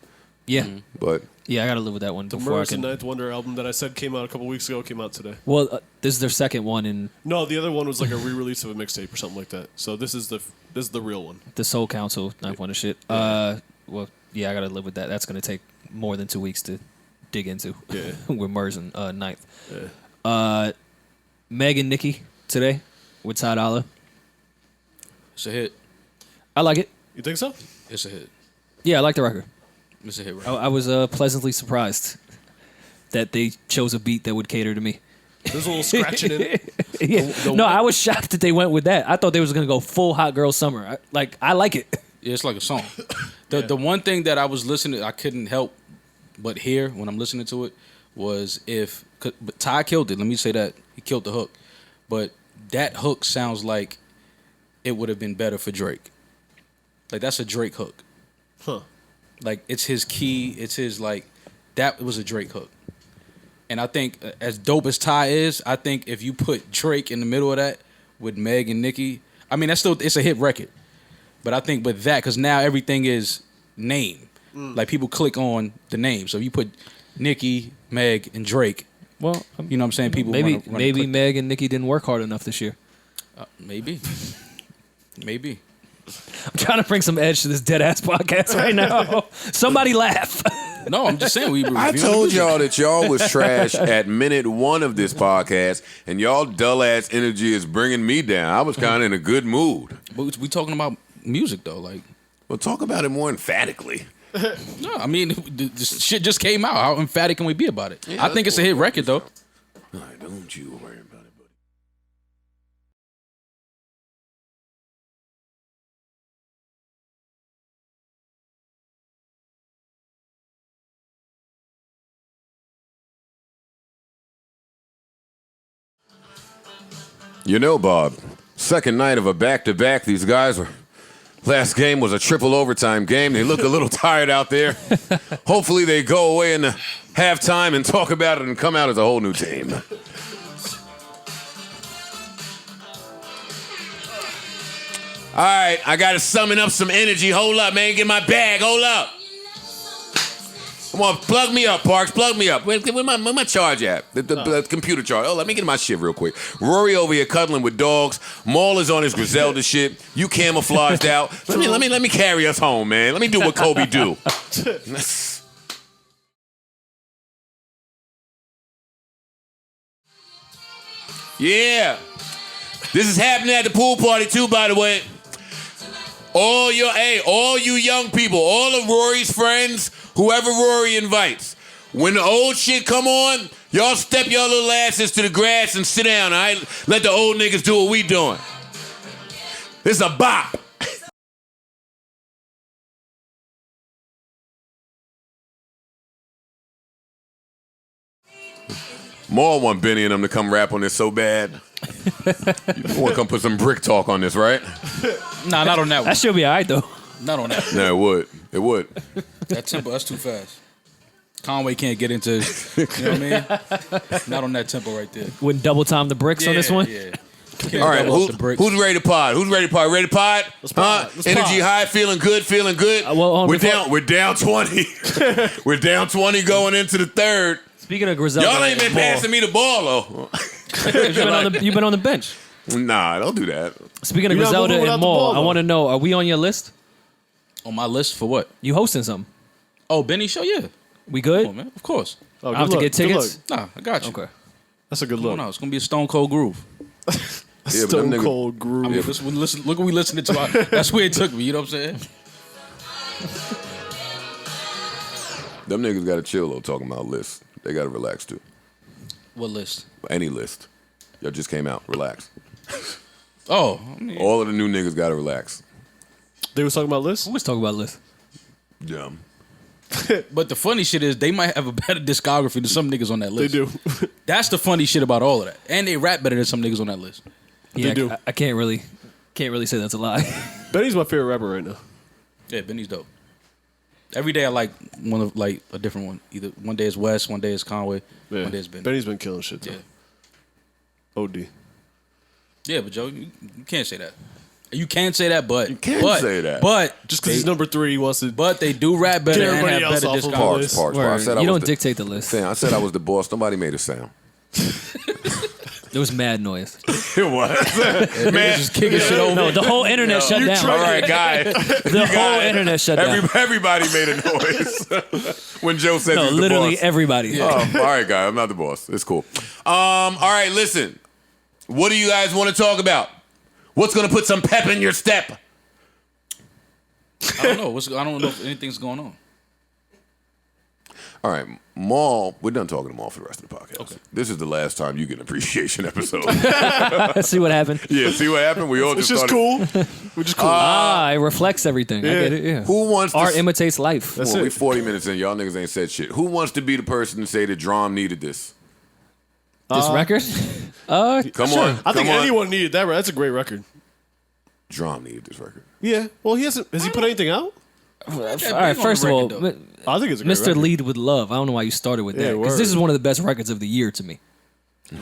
Yeah. But Yeah, I gotta live with that one The before I Murs can. and Ninth Wonder album that I said came out a couple weeks ago came out today. Well, this is their second one in No, the other one was like a re-release of a mixtape or something like that. So this is the real one. the Soul Council Ninth Wonder shit. Well, yeah, I gotta live with that. That's gonna take more than 2 weeks to dig into. Yeah. with Murs and Ninth. Yeah. Meg and Nicki today with Ty Dolla. It's a hit. I like it. You think so? It's a hit. Yeah, I like the record. It's a hit. Right? I was pleasantly surprised that they chose a beat that would cater to me. There's a little scratching in it. Yeah. No, I was shocked that they went with that. I thought they was gonna go full Hot Girl Summer. I like it. Yeah, it's like a song. The one thing that I was listening, I couldn't help but hear when I'm listening to it was but Ty killed it. Let me say that he killed the hook, but that hook sounds like it would have been better for Drake. Like that's a Drake hook. Huh. Like it's his key. It's his that was a Drake hook. And I think as dope as Ty is, I think if you put Drake in the middle of that with Meg and Nicki, I mean it's a hit record. But I think with that, because now everything is name. Like people click on the name. So if you put Nicki, Meg, and Drake, Well, you know what I'm saying? People maybe wanna click. Meg and Nicki didn't work hard enough this year. Maybe. I'm trying to bring some edge to this dead ass podcast right now. Somebody laugh. No, I'm just saying I told y'all that y'all was trash at minute 1 of this podcast, and y'all dull ass energy is bringing me down. I was kind of in a good mood. But we talking about music though, like. Well, talk about it more emphatically. No, I mean the shit just came out. How emphatic can we be about it? Yeah, I think it's a hit record though. All right, don't you worry about it, buddy. You know, Bob, second night of a back-to-back, these guys were... Last game was a triple overtime game. They look a little tired out there. Hopefully they go away in the halftime and talk about it and come out as a whole new team. All right, I got to summon up some energy. Hold up, man. Get my bag. Hold up. Come on, plug me up, Parks. Plug me up. Where my charge at? The computer charge. Oh, let me get my shit real quick. Rory over here cuddling with dogs. Maul is on his Griselda shit. You camouflaged out. Let me carry us home, man. Let me do what Kobe do. Yeah. This is happening at the pool party too, by the way. All you young people, all of Rory's friends, whoever Rory invites, when the old shit come on, y'all step your little asses to the grass and sit down, all right? Let the old niggas do what we doing. This is a bop. Maul want Benny and them to come rap on this so bad. You want to come put some brick talk on this, right? Nah, not on that one. That should be all right though. Not on that one. No, it would. It would. That tempo, that's too fast. Conway can't get into, you know what I mean? Not on that tempo right there. Wouldn't double time the bricks on this one. Yeah. All right, who's ready to pod? Who's ready to pod? Ready to pod? Let's pod. Let's Energy pod. high, feeling good, feeling good. We're down 20. We're down 20 going into the third. Speaking of Griselda, Y'all ain't been passing me the ball though. You've been on the bench. Nah, don't do that. Speaking of You're not Griselda moving without and the Maul, ball, I though. want to know: are we on your list? On my list for what? You hosting something? Oh, Benny show? Yeah. We good? Come on, man. Of course. Oh, I have to good get look, good tickets. look. Nah, I got you. Okay. That's a good Come look. on out. It's going to be a Stone Cold Groove. Yeah, but them Stone niggas- Cold Groove. I mean, listen, look what we listening to. That's where it took me. You know what I'm saying? Them niggas got to chill though. Talking about lists, they got to relax too. What list? Any list. Y'all just came out. Relax. Oh, I mean, All of the new niggas got to relax. They was talking about lists? Who was talking about list? Dumb. but the funny shit is they might have a better discography than some niggas on that They list. do. That's the funny shit about all of that. And they rap better than some niggas on that list. Yeah, do. I can't really Can't really say that's a lie. Benny's my favorite rapper right now. Yeah, Benny's dope. Every day I like a different one. Either one day is West, one day is Conway, one day is Benny. Benny's been killing shit. Though. Yeah. OD. Yeah, but Joe, you can't say that. You can say that, but You can say that. But Just because he's number 3, he wants to. But they do rap better Get and everybody have else better off of discourse. Parks. I said I You was don't dictate the list. Fam, I said I was the boss. Nobody made a sound. There was mad noise. It was. Man, Just kicking shit over. No, the whole internet shut down. all right, guys. The whole internet shut down. Everybody made a noise when Joe said No, he's the literally boss. everybody. Oh, all right, guys. I'm not the boss. It's cool. All right, listen. What do you guys want to talk about? What's going to put some pep in your step? I don't know. I don't know if anything's going on. All right, Maul. We're done talking to Maul for the rest of the podcast. Okay. This is the last time you get an appreciation episode. Let's see what happened. Yeah, see what happened? We all It's just just started. cool. We're just cool. It reflects everything. I get it. Yeah. Who wants Art to... imitates life. That's Well, it. we 40 minutes in. Y'all niggas ain't said shit. Who wants to be the person to say that Drum needed this? This record? Come on. I think come on. anyone needed that. That's a great record. Drum needed this record. Yeah. Well, he hasn't. Has he put anything out? All right, first of all, I think it's a great Mr. record. Lead with Love. I don't know why you started with Yeah, that. Because word. this is one of the best records of the year to me.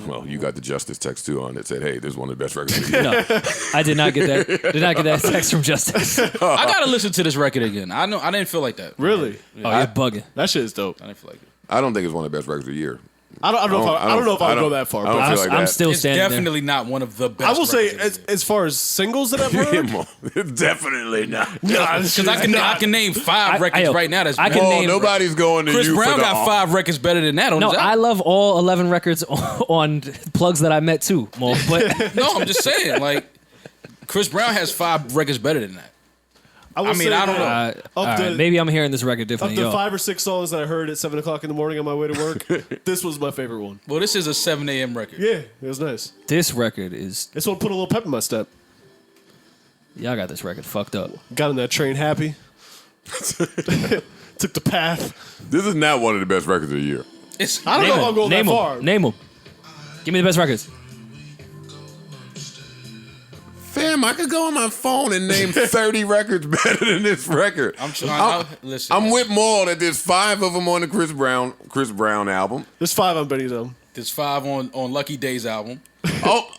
Well, you got the Justice text too on it. Said, "Hey, this is one of the best records of the year." No, I did not get that. Did not get that text from Justice. I gotta listen to this record again. I didn't feel like that. Really? Oh, you're bugging. That shit is dope. I didn't feel like it. I don't think it's one of the best records of the year. I don't know if I would go that far. I don't But feel like I'm that. still It's standing there. definitely not one of the best. I will say, records of the as far as singles that I've heard, It's definitely not. Because I can name 5 records right now. That's I can Oh, name- nobody's going to Chris you Brown for the got 5 records better than that on No, his I album. love all 11 records on plugs that I met too, Mo. But No, I'm just saying, like, Chris Brown has 5 records better than that. will I mean, say I don't that know. all right, maybe I'm hearing this record Of differently. the Yo. 5 or 6 songs that I heard at 7 o'clock in the morning on my way to work, this was my favorite one. Well, this is a 7 a.m. record. Yeah, it was nice. This record is This one put a little pep in my step. y'all got this record fucked up. Got on that train happy. Took the path. This is not one of the best records of the year. It's, I don't know if I'm going Name that them. far. Name them. Give me the best records. Fam, I could go on my phone and name 30 records better than this record. listen. I'm with Maul that there's 5 of them on the Chris Brown album. There's 5 on Benny's album. There's 5 on Lucky Day's album. Oh,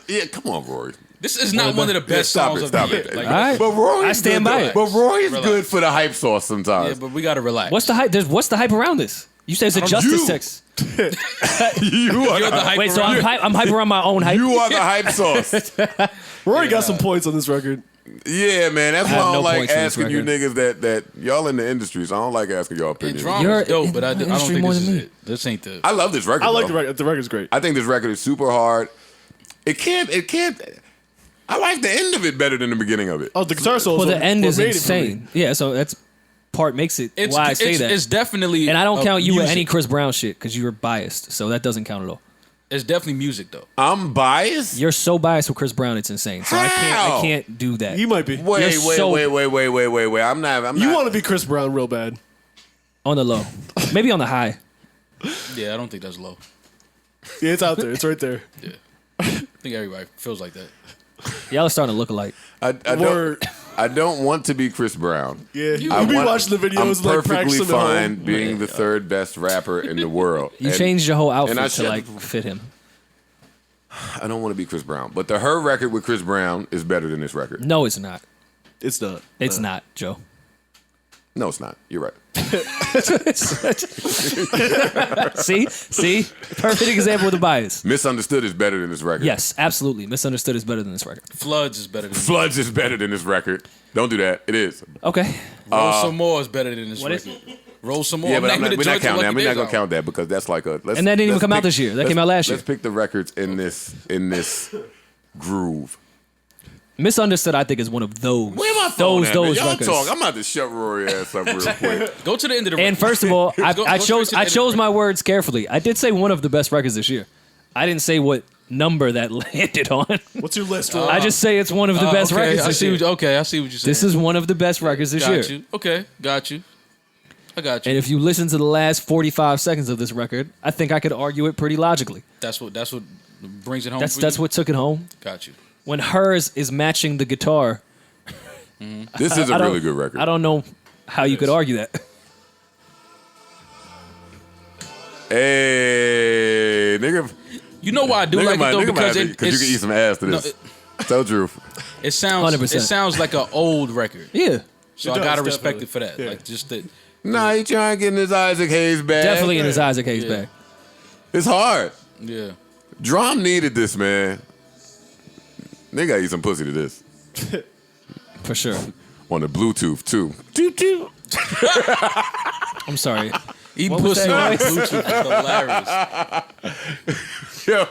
yeah, come on, Rory. This is not one of the best stop songs it, of the stop year. it. Like, All right. But Rory's I stand good by though. it. But Rory's Relax. good for the hype sauce yeah, sometimes. but we gotta relax. What's the hype? What's the hype around this? You said it's a Justice you. text. You are You're the hype Wait, so around I'm hype around my own hype. You are the hype sauce. Rory got some points on this record. Yeah, man. That's why have I don't no like points for this asking you record. niggas that y'all in the industry, so I don't like asking y'all And opinions. drama You're is dope, in but I the don't industry think more this than is me. it. This ain't the. I love this record. I like though. the record. The record's great. I think this record is super hard. It can't. I like the end of it better than the beginning of it. Oh, the guitar solo. Well, the end is insane. Yeah, so that's part makes it It's, why I say it's, that. It's definitely. And I don't count you with music. any Chris Brown shit because you were biased, so that doesn't count at all. It's definitely music though. I'm biased. You're so biased with Chris Brown, it's insane. So I How? can't do that. You might be. Wait. so- I'm not. You want to be Chris Brown real bad. On the low, maybe on the high. Yeah, I don't think that's low. Yeah, it's out there. It's right there. Yeah, I think everybody feels like that. Y'all are starting to look alike. Word. I don't want to be Chris Brown. Yeah, you I be want- watching the videos I'm like perfectly practicing at fine home. being the third best rapper in the world. You And changed your whole outfit I to should- like fit him. I don't want to be Chris Brown, but the Her record with Chris Brown is better than this record. No, it's not. It's not. It's not, Joe. No, it's not. You're right. See, perfect example with the bias. Misunderstood is better than this record. Yes, absolutely. Misunderstood is better than this record. Floods is better than. Floods is better than this record. Don't do that. It is. Okay. Roll some more is better than this What is record. Roll some more. Yeah, but I'm naming we're the not joints on counting that. Lucky We're not Days gonna album. count that because that's like a. And that didn't even come out this year. That came out last year. Let's pick the records in this groove. Misunderstood, I think, is one of those. Where my phone those at, man? Y'all records. talk. I'm about to shut Rory ass up real quick. Go to the end of the. And record. first of all, I Go chose straight to the end of chose the my words carefully. I did say one of the best records this year. I didn't say what number that landed on. What's your list, Rory? I just say it's one of the best okay, records I this see. year. I see what you're saying. This is one of the best records this year. got you. Okay, got you. I got you. And if you listen to the last 45 seconds of this record, I think I could argue it pretty logically. That's what brings it home. That's for that's you? what took it home. Got you. when hers is matching the guitar. This is a really good record. I don't know how you could argue that. Hey, nigga. You know why I do like it though? Because you can eat some ass to this. Tell the truth. It sounds 100%. It sounds like an old record. Yeah. So It I does, gotta respect definitely. it for that. Yeah. Like just that. Nah, he trying to get in his Isaac Hayes bag. Definitely in his Isaac Hayes Yeah. bag. It's hard. Yeah. Drum needed this, man. They gotta eat some pussy to this. For sure. On the Bluetooth, too. Toot, toot. I'm sorry. Eating What was pussy that on noise? Bluetooth is hilarious. Yo,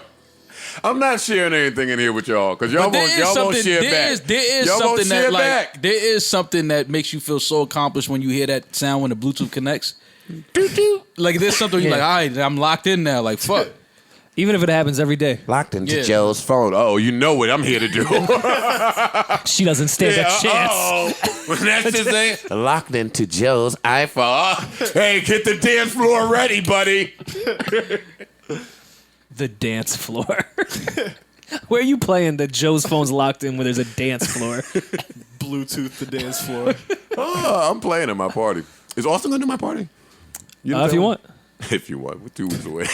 I'm not sharing anything in here with y'all because y'all won't share back. There is Y'all won't something share that back. there is something that makes you feel so accomplished when you hear that sound when the Bluetooth connects. Like there's something you're like, all right, I'm locked in now. Like fuck. Even if it happens every day. Locked into Yeah. Joe's phone. Oh, you know what I'm here to do. She doesn't stand a chance. When that's just saying, locked into Joe's iPhone. Hey, get the dance floor ready, buddy. The dance floor. Where are you playing that Joe's phone's locked in where there's a dance floor? Bluetooth the dance floor. Oh, I'm playing at my party. Is Austin gonna do my party? If you tell want. him? If you want. We're 2 weeks away.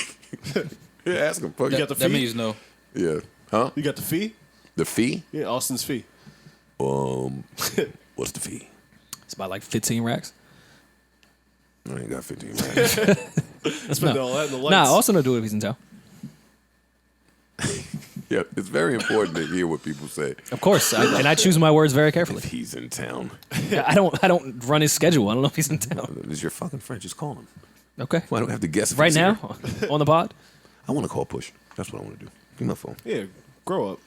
Yeah, ask him. Fuck You yeah. got the That fee? means no. Yeah. Huh? You got the fee? The fee? Yeah, Austin's fee. What's the fee? It's about like 15 racks. I ain't got 15 racks. Spend all that in the lights. Nah, Austin will do it if he's in town. Yeah, it's very important to hear what people say. Of course. And I choose my words very carefully. If he's in town. I don't run his schedule. I don't know if he's in town. Is your fucking friend? Just call him. Okay. Why don't we have to guess if Right he's now? here? On the pod? I want to call Push. That's what I want to do. Give me my phone. Yeah, grow up.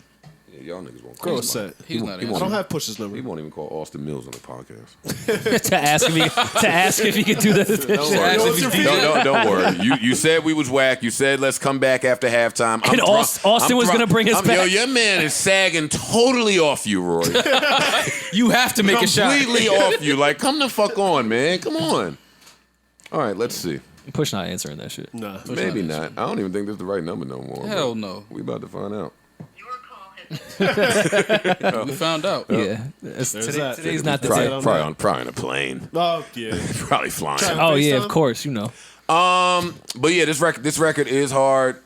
Yeah, y'all niggas won't Grow call a him. set. He's won't- not he answering. I don't won't have Push's number. He won't even call Austin Mills on the podcast. to ask if he could do the Don't worry. You said we was whack. You said let's come back after halftime. And Austin was gonna bring us back. Yo, your man is sagging totally off you, Rory. You have to make a shot. Completely off you. Like, come the fuck on, man. Come on. All right, let's see. Push not answering that shit. Nah. Maybe not. I don't even think this is the right number no more. Hell but no. We about to find out. We found out. Yeah. There's that. Today's not the Probably, day. probably on a plane. Oh, yeah. Probably flying. Oh, yeah, of FaceTime? course. You know. But yeah, this record is hard,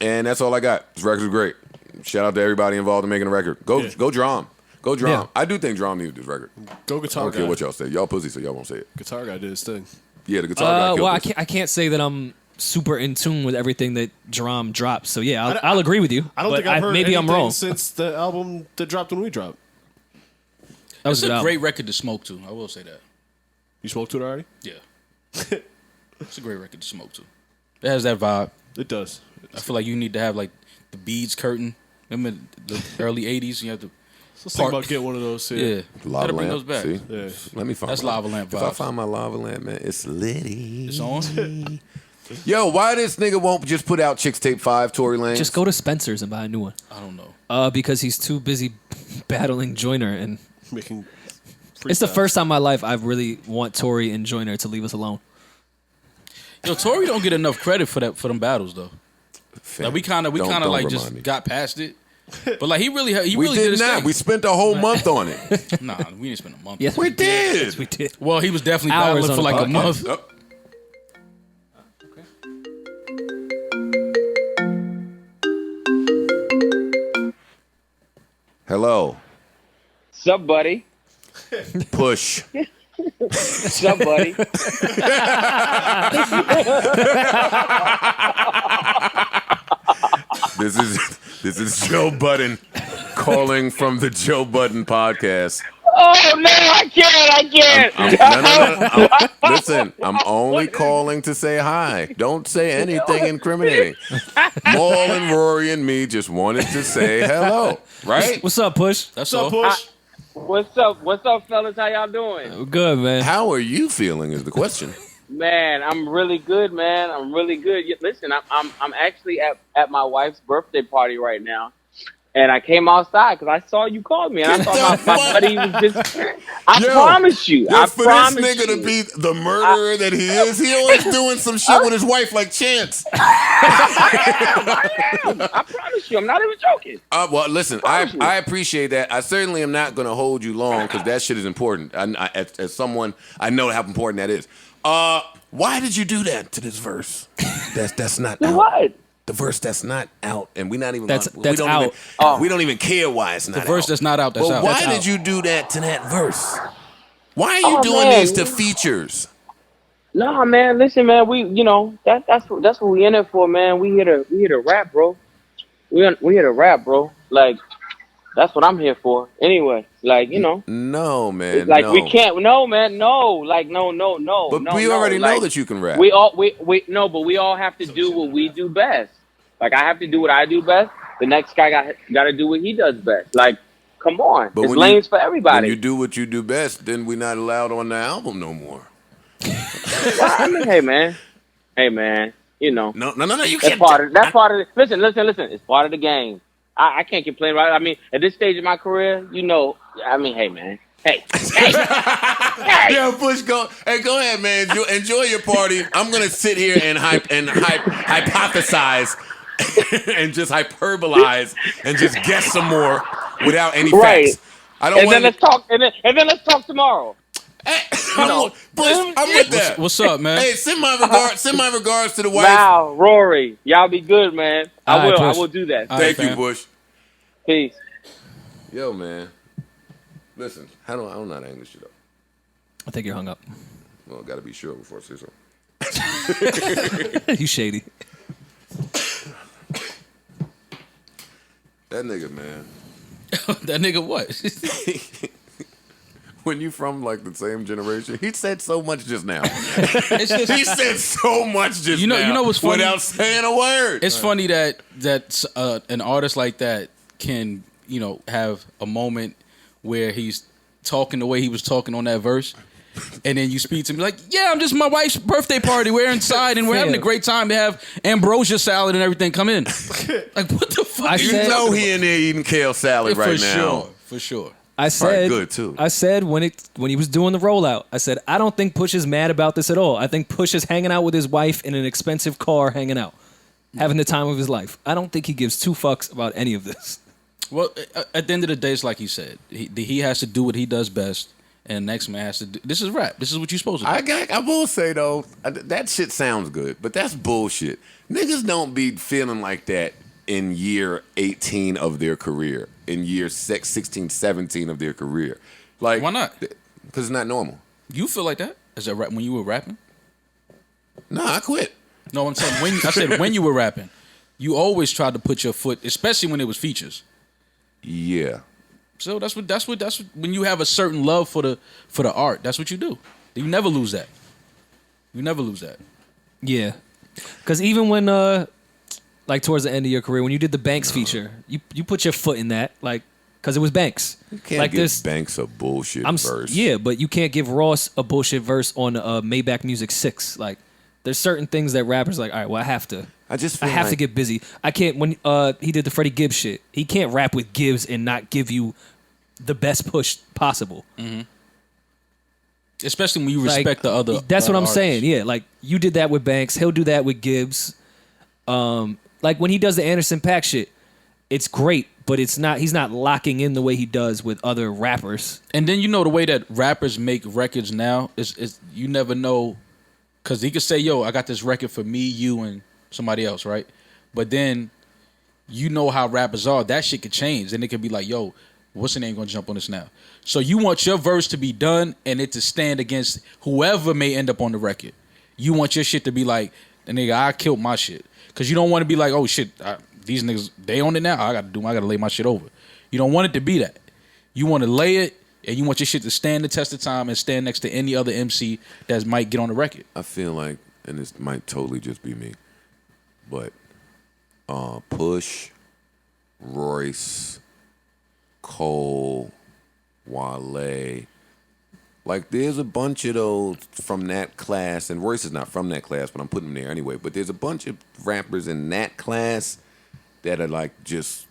and that's all I got. This record's great. Shout out to everybody involved in making the record. Go Drum. Go Drum. Yeah. I do think Drum needed this record. Go I guitar don't guy. care what y'all say. Y'all pussy, so y'all won't say it. Guitar guy did his thing. Yeah, the guitar guy killed Well, this. I can't say that I'm super in tune with everything that Drum drops. So yeah, I'll agree with you. I don't but think I've heard maybe I'm anything wrong. since the album that dropped when we dropped. That was It's a good a album. great record to smoke to. I will say that. You smoked to it already? Yeah. It's a great record to smoke to. It has that vibe. It does. I feel like you need to have like the beads curtain. Remember the early '80s? You have to. Let's think about getting one of those here. Yeah. Lava Gotta bring lamp. those back. See? Yeah. Let me find That's my- lava lamp If I vibes. find my lava lamp, man, it's litty. It's on. Yo, why this nigga won't just put out Chicks Tape 5, Tory Lanez? Just go to Spencer's and buy a new one. I don't know. Because he's too busy battling Joyner, and Making it's the freestyles. first time in my life I really want Tory and Joyner to leave us alone. Yo, Tory don't get enough credit for them battles though. Fam, Like we kind of don't like remind just me. got past it. But like he really We did did his not. thing. We spent a whole month on it. Nah, we didn't spend a month. Yes, We did. Yes, we did. Well, he was definitely Hours battling on for the like a podcast. month. Oh. Hello. Sup, buddy? Push. Sup, buddy? This is Joe Budden calling from the Joe Budden podcast. Oh no, I can't! No. Listen, I'm only calling to say hi. Don't say anything incriminating. Maul and Rory and me just wanted to say hello, right? What's up, Push? That's What's up, all. Push? What's up? What's up, fellas? How y'all doing? Good, man. How are you feeling is the question. Man, I'm really good, man. I'm really good. Listen, I'm actually at my wife's birthday party right now. And I came outside because I saw you called me, and I thought my buddy was just. I Yo, promise you. Yo, I for promise this nigga you. to be the murderer that he is, he always doing some shit with his wife like Chance. I am. I promise you. I'm not even joking. Well, listen, I appreciate that. I certainly am not going to hold you long because that shit is important. As someone, I know how important that is. Why did you do that to this verse? That's not Do out. what? The verse that's not out, and we're not even. That's we don't out. Even, we don't even care why it's not out. The verse that's not out, that's But out. why That's did out. you do that to that verse? Why are you doing man. these to features? Nah, man. Listen, man. That's what we in it for, man. We here to rap, bro. We here to rap, bro. Like, that's what I'm here for. Anyway, like, No, man. like no. we can't. No, man. No. Like, no. But no, we no. already know Like, that you can rap. we all have to do what we do best. Like, I have to do what I do best. The next guy got to do what he does best. Like, come on. But It's when lanes you, for everybody. When you do what you do best, then we're not allowed on the album no more. Well, I mean, hey, man. No. No, you That's can't. part of it. Listen. It's part of the game. I can't complain, right? I mean, at this stage of my career, I mean, hey, man. Hey. Yeah, Push, go ahead, man. Enjoy your party. I'm gonna sit here and hypothesize and just hyperbolize and just guess some more without any Right. facts. I don't And want. then let's talk. And then let's talk tomorrow. Hey, I'm with that. What's up, man? Hey, send my regards to the wife. Wow, Rory, y'all be good, man. All right, I Push. will do that. All Thank right, you, fam. Bush. Peace. Yo, man. Listen, I don't know how to hang this shit up. I think you're hung up. Well, gotta be sure before I say so. You shady. That nigga, man. That nigga what? When you from like the same generation, he said so much just now. It's just, He said so much just You know- now. you know what's funny? Without saying a word. it's funny that an artist like that can, have a moment where he's talking the way he was talking on that verse. And then you speak to him like, yeah, I'm just my wife's birthday party. We're inside and we're having a great time to have ambrosia salad and everything come in. Like, what the fuck? you know he in there eating kale salad right now. For sure. I said, good, too. I said when he was doing the rollout, I said, I don't think Push is mad about this at all. I think Push is hanging out with his wife in an expensive car, hanging out, having the time of his life. I don't think he gives two fucks about any of this. Well, at the end of the day, it's like he said. He has to do what he does best, and the next man has to do. This is rap. This is what you're supposed to do. I will say, though, that shit sounds good, but that's bullshit. Niggas don't be feeling like that in year 18 of their career, in year 16, 17 of their career. Like, Why not? Because it's not normal. You feel like that? Is that rap when you were rapping? No, I quit. No, I'm saying when you were rapping, you always tried to put your foot, especially when it was features. Yeah. So that's what when you have a certain love for the art, that's what you do. You never lose that. You never lose that. Yeah, because even when like towards the end of your career, when you did the Banks feature, you put your foot in that, like, because it was Banks. You can't like give this Banks a bullshit verse. Yeah, but you can't give Ross a bullshit verse on Maybach Music 6. Like, there's certain things that rappers like, all right, well, I have to get busy. I can't, when he did the Freddie Gibbs shit, he can't rap with Gibbs and not give you the best push possible. Mm-hmm. Especially when you respect the other. That's what I'm artists. saying. Yeah, like, you did that with Banks. He'll do that with Gibbs. Like, when he does the Anderson .Paak shit, it's great, but he's not locking in the way he does with other rappers. And then the way that rappers make records now is you never know, because he could say, yo, I got this record for me, you, and somebody else, right? But then you know how rappers are. That shit could change. And it could be like, yo, what's the name gonna jump on this now? So you want your verse to be done and it to stand against whoever may end up on the record. You want your shit to be like, the nigga, I killed my shit. Because you don't want to be like, oh shit, these niggas, they own it now. I gotta lay my shit over. You don't want it to be that. You want to lay it, and you want your shit to stand the test of time and stand next to any other MC that might get on the record. I feel like, and this might totally just be me, but Push, Royce, Cole, Wale, like, there's a bunch of those from that class, and Royce is not from that class, but I'm putting him there anyway. But there's a bunch of rappers in that class that are like just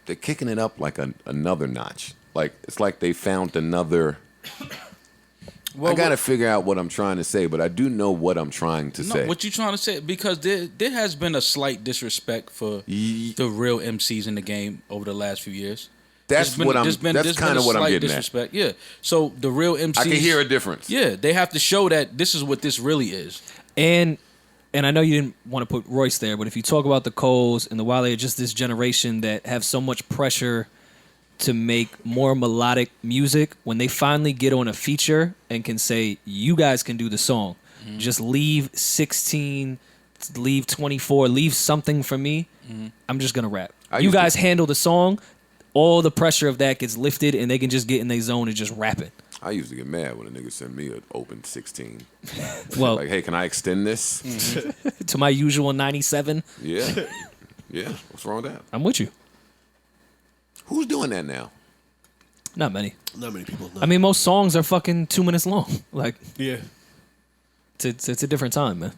they're kicking it up like another notch. Like it's like they found another. Well, I gotta figure out what I'm trying to say, but I do know what I'm trying to say. What you trying to say? Because there has been a slight disrespect for the real MCs in the game over the last few years. That's kind of what I'm getting disrespect. Yeah. So the real MCs, I can hear a difference. Yeah, they have to show that this is what this really is. And I know you didn't want to put Royce there, but if you talk about the Coles and the Wale, just this generation that have so much pressure to make more melodic music, when they finally get on a feature and can say, you guys can do the song, just leave 16, leave 24, leave something for me, I'm just going to rap. You guys handle the song, all the pressure of that gets lifted and they can just get in their zone and just rap it. I used to get mad when a nigga sent me an open 16. Well, like, hey, can I extend this? To my usual 97? Yeah. Yeah. What's wrong with that? I'm with you. Who's doing that now? Not many. Not many people. No. I mean, most songs are fucking 2 minutes long. Like, yeah. It's a different time, man.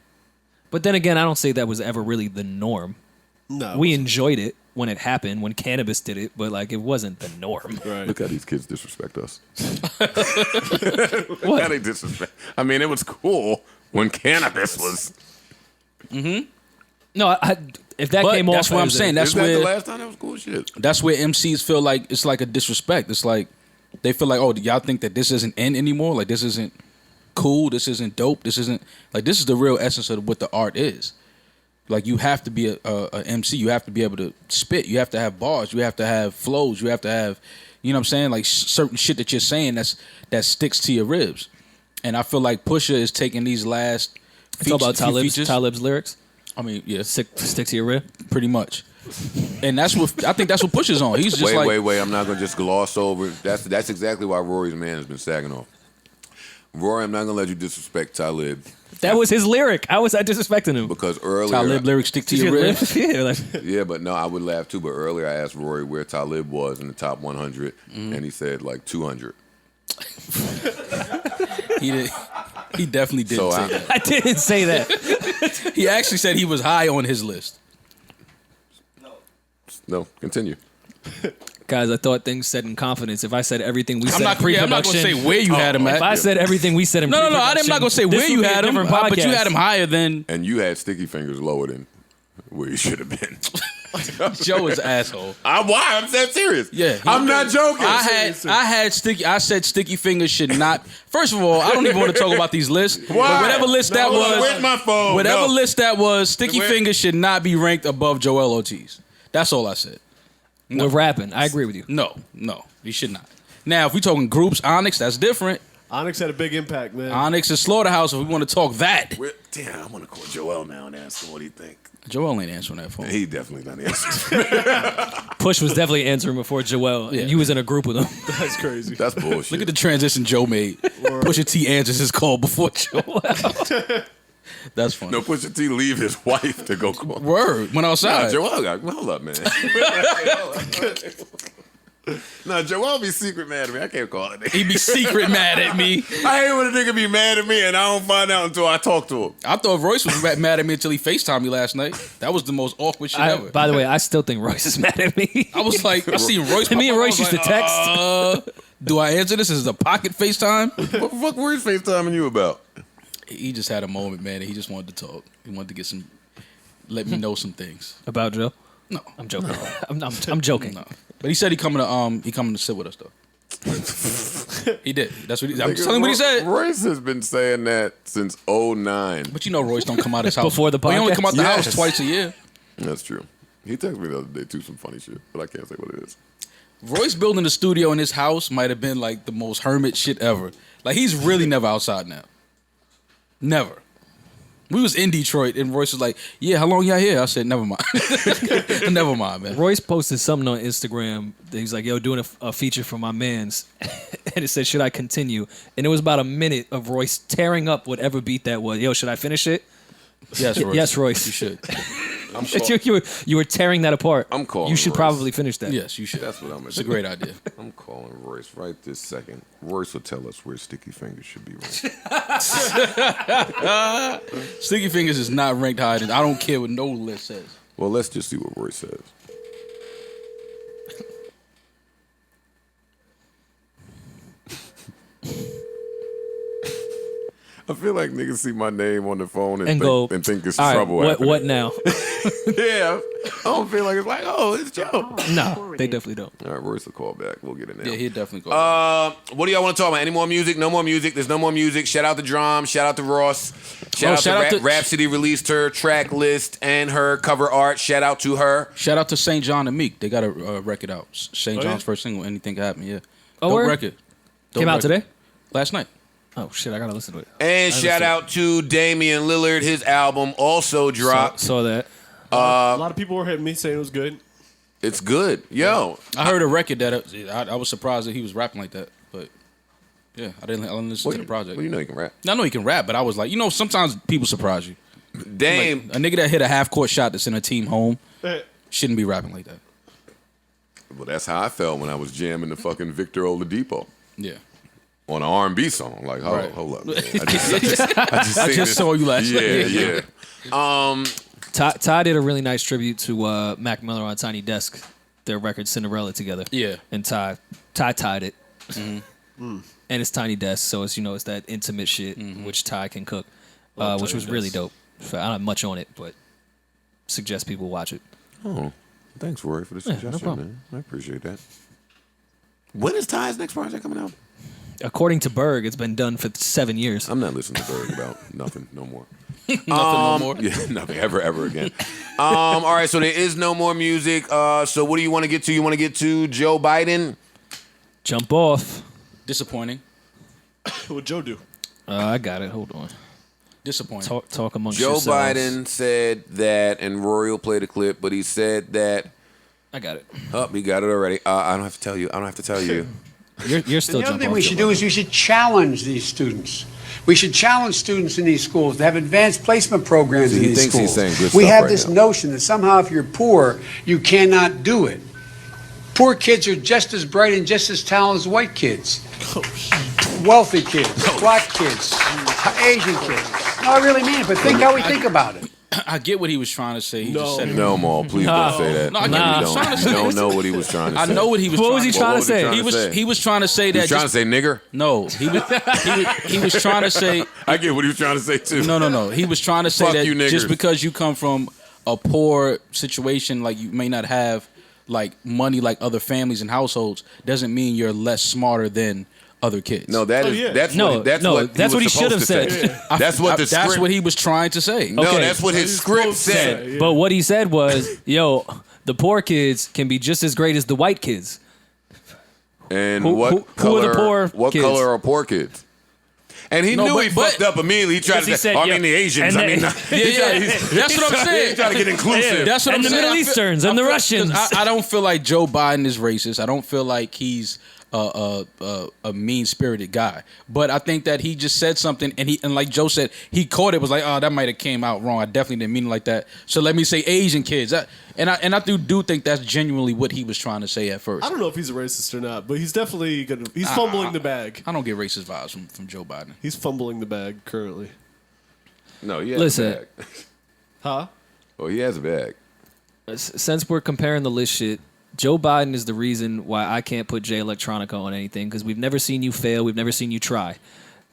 But then again, I don't say that was ever really the norm. No. We enjoyed it when it happened, when Cannabis did it, but like it wasn't the norm. Right. Look how these kids disrespect us. Look how they disrespect. I mean, it was cool when Cannabis was. No, if that But came off, that's what I'm saying. That's Is that where the last time that was cool shit? that's where MCs feel like it's like a disrespect. It's like they feel like, oh, do y'all think that this isn't in anymore? Like this isn't cool. This isn't dope. This isn't like this is the real essence of what the art is. Like you have to be a MC. You have to be able to spit. You have to have bars. You have to have flows. You have to have, you know what I'm saying? Like certain shit that you're saying that sticks to your ribs. And I feel like Pusha is taking these last. Talk about features. Talib's lyrics. I mean, yeah, Stick to your rib. pretty much. And that's what I think. That's what Pusha's on. He's just Wait. I'm not gonna just gloss over. That's exactly why Rory's man has been sagging off. Rory, I'm not gonna let you disrespect Talib. That was his lyric. How was I disrespecting him? Because earlier, Talib lyrics stick to your ribs. Yeah, like, yeah, but no, I would laugh too. But earlier, I asked Rory where Talib was in the top 100, and he said like 200. He did. He definitely didn't say that. I didn't say that. He actually said he was high on his list. No, continue. Guys, I thought things said in confidence. If I said everything we I'm said not pre-production, going to say where you had him at. if I said everything we said in No, pre-production, I'm not going to say this where you would be a had him, different but you podcast. had him higher than And you had Sticky Fingers lower than where he should have been. Joe is an asshole. Why? I'm that serious. Yeah, I'm not joking. I said Sticky Fingers should not. First of all, I don't even want to talk about these lists. Why? But whatever list that Hold on, was, where's my phone? whatever No. list that was, Sticky Where- Fingers should not be ranked above Joel Ortiz. That's all I said. We're rapping. I agree with you. No, he should not. Now, if we talking groups, Onyx, that's different. Onyx had a big impact, man. Onyx and Slaughterhouse, if we want to talk that. Damn, I want to call Joel now and ask him what he think. Joel ain't answering that phone. He definitely not answering. Push was definitely answering before Joel. Yeah. And you was in a group with him. That's crazy. That's bullshit. Look at the transition Joe made. Pusha T answers his call before Joel. That's funny. No, Pusha T leave his wife to go call. Word. Went outside. Nah, Joel got hold up, man. Nah, Joel be secret mad at me. I can't call it. He be secret mad at me. I hate when a nigga be mad at me and I don't find out until I talk to him. I thought Royce was mad at me until he FaceTimed me last night. That was the most awkward shit ever. By the way, I still think Royce is mad at me. I was like, I seen Royce. Me and pop up, Royce I was used to text. Do I answer this? Is it a pocket FaceTime? What the fuck were you FaceTiming you about? He just had a moment, man, and he just wanted to talk. He wanted to get let me know some things. About Joe? No, I'm joking. I'm joking. no. But he said he coming to sit with us though. He did. That's what I'm telling you what he said. Royce has been saying that since 2009. But you know Royce don't come out his house Before the He only podcast? come out the Yes. house twice a year. That's true. He texted me the other day too, some funny shit, but I can't say what it is. Royce building a studio in his house might have been like the most hermit shit ever. Like he's really never outside now. Never. We was in Detroit and Royce was like, "Yeah, how long y'all here?" I said, "Never mind, never mind, man." Royce posted something on Instagram. He's like, "Yo, doing a feature for my mans," and it said, "Should I continue?" And it was about a minute of Royce tearing up whatever beat that was. Yo, should I finish it? Yes, Royce. Yes, Royce. You should. You were tearing that apart. I'm calling You should Royce. probably finish that. Yes, you should. That's what I'm gonna It's do. a great idea. I'm calling Royce right this second. Royce will tell us where Sticky Fingers should be ranked. Sticky Fingers is not ranked higher than I don't care what no list says. Well, let's just see what Royce says. I feel like niggas see my name on the phone and think it's all right, trouble. What now? Yeah, I don't feel like it's like, oh, it's Joe. No, they definitely don't. All right, Royce will call back. We'll get it now. Yeah, he'll definitely call. What do y'all want to talk about? Any more music? No more music. There's no more music. Shout out to Drum. Shout out to Ross. Shout out to Rhapsody released her track list and her cover art. Shout out to her. Shout out to St. John and Meek. They got a record out. St. John's first single. Anything can happen. Yeah. Oh, Dope record. Came out today? Last night. Oh shit! I gotta listen to it. And shout out to Damian Lillard. His album also dropped. Saw that. A lot of people were hitting me saying it was good. It's good. Yo. I heard a record that I was surprised that he was rapping like that. But yeah, I didn't listen to the project. Well, you know he can rap. I know he can rap, but I was like, sometimes people surprise you. Dame. Like, a nigga that hit a half-court shot that's in a team home shouldn't be rapping like that. Well, that's how I felt when I was jamming the fucking Victor Oladipo. Yeah. On an R&B song. Like, hold up. Man. I just saw you last night. Yeah. Ty did a really nice tribute to Mac Miller on Tiny Desk, their record Cinderella together. Yeah. And Ty tied it. Mm-hmm. And it's Tiny Desk, so it's it's that intimate shit which Ty can cook, which was really dope. I don't have much on it, but suggest people watch it. Oh, thanks, Rory, for the suggestion, no problem. man. I appreciate that. When is Ty's next project coming out? According to Berg, it's been done for 7 years. I'm not listening to Berg about nothing no more. Nothing no more. Yeah, nothing ever again. All right, so there is no more music. So what do you want to get to? You want to get to Joe Biden? Jump off. Disappointing. What'd Joe do? I got it. Hold on. Disappointing. Talk amongst Joe yourselves. Biden said that, and Rory will play the clip, but he said that. I got it. Oh, he got it already. I don't have to tell you. You're still The other jumping thing off. we should do is we should challenge these students. We should challenge students in these schools to have advanced placement programs in He these thinks schools. he's saying good we stuff have right this now. notion that somehow if you're poor, you cannot do it. Poor kids are just as bright and just as talented as white kids. Wealthy kids, black kids, Asian kids. No, I really mean it, but think how we think about it. I get what he was trying to say. He just said it. No, Maul, please don't say that. No, I get what he was trying to say. You don't know what he was trying to say. I know what he was. What was he trying to say? He was trying to say He that. was trying to say nigger? No, he was trying to say. I get what he was trying to say, too. No. He was trying to say Fuck that you, niggers. just because you come from a poor situation, like you may not have like money like other families and households, doesn't mean you're less smarter than other kids. No, that's what he should have said. That's what the script. That's what he was trying to say. No, Okay. that's what his script said. But what he said was, yo, the poor kids can be just as great as the white kids. And Who what are color? the poor What kids? color are poor kids? And he knew he fucked up immediately. He tried to say, I mean the Asians. I mean, That's what I'm saying. He's trying to get inclusive. That's what And I'm the saying. Middle Easterns and the Russians. I don't feel like Joe Biden is racist. I don't feel like he's a mean-spirited guy. But I think that he just said something, and like Joe said, he caught it. Was like, oh, that might have came out wrong. I definitely didn't mean it like that. So let me say Asian kids. And I do think that's genuinely what he was trying to say at first. I don't know if he's a racist or not, but he's definitely he's fumbling the bag. I don't get racist vibes from Joe Biden. He's fumbling the bag currently. No, he has Listen. a bag. Huh? Oh, he has a bag. Since we're comparing the list shit, Joe Biden is the reason why I can't put Jay Electronica on anything, because we've never seen you fail. We've never seen you try.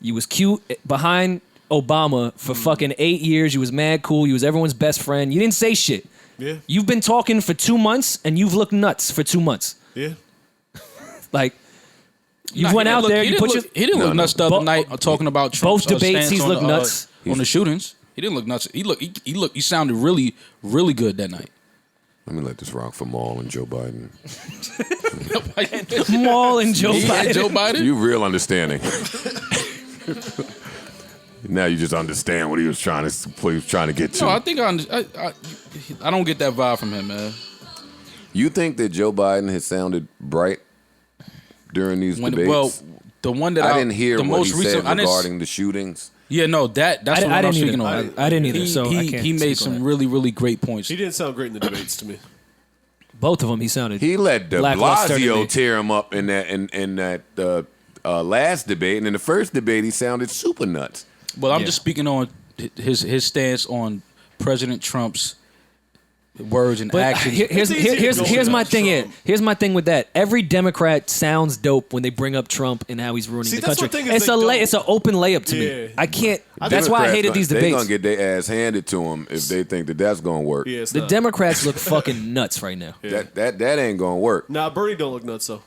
You was cute behind Obama for fucking 8 years. You was mad cool. You was everyone's best friend. You didn't say shit. Yeah. You've been talking for 2 months, and you've looked nuts for 2 months. Yeah. Like, you went out there. He You didn't put look, your he didn't look nuts the other night talking about Trump's both debates. stance He's on looked the, nuts on the shootings. He didn't look nuts. He sounded really, really good that night. Let me let this rock for Maul and Joe Biden. Maul and Joe He Biden. and Joe Biden. You real understanding. Now you just understand what he was trying to get to. No, I think I don't get that vibe from him, man. You think that Joe Biden has sounded bright during these debates? Well, the one that I didn't hear the what most he recent, said regarding the shootings. Yeah, no, that's I what I'm didn't speaking either. on. I didn't either, so I he can't made speak on some that. really, really great points. He didn't sound great in the debates to me. Both of them, he sounded. He let De lackluster to Blasio me. tear him up in that last debate, and in the first debate he sounded super nuts. Well, I'm Yeah. just speaking on his stance on President Trump's words and But actions. here's my thing. Here's my thing with that. Every Democrat sounds dope when they bring up Trump and how he's ruining the that's country. what thing is It's an open layup to me. I can't. That's why I hated these They're debates. gonna get their ass handed to them if they think that that's gonna work. Yeah, it's The not. Democrats look fucking nuts right now. That ain't gonna work. Nah, Bernie don't look nuts though.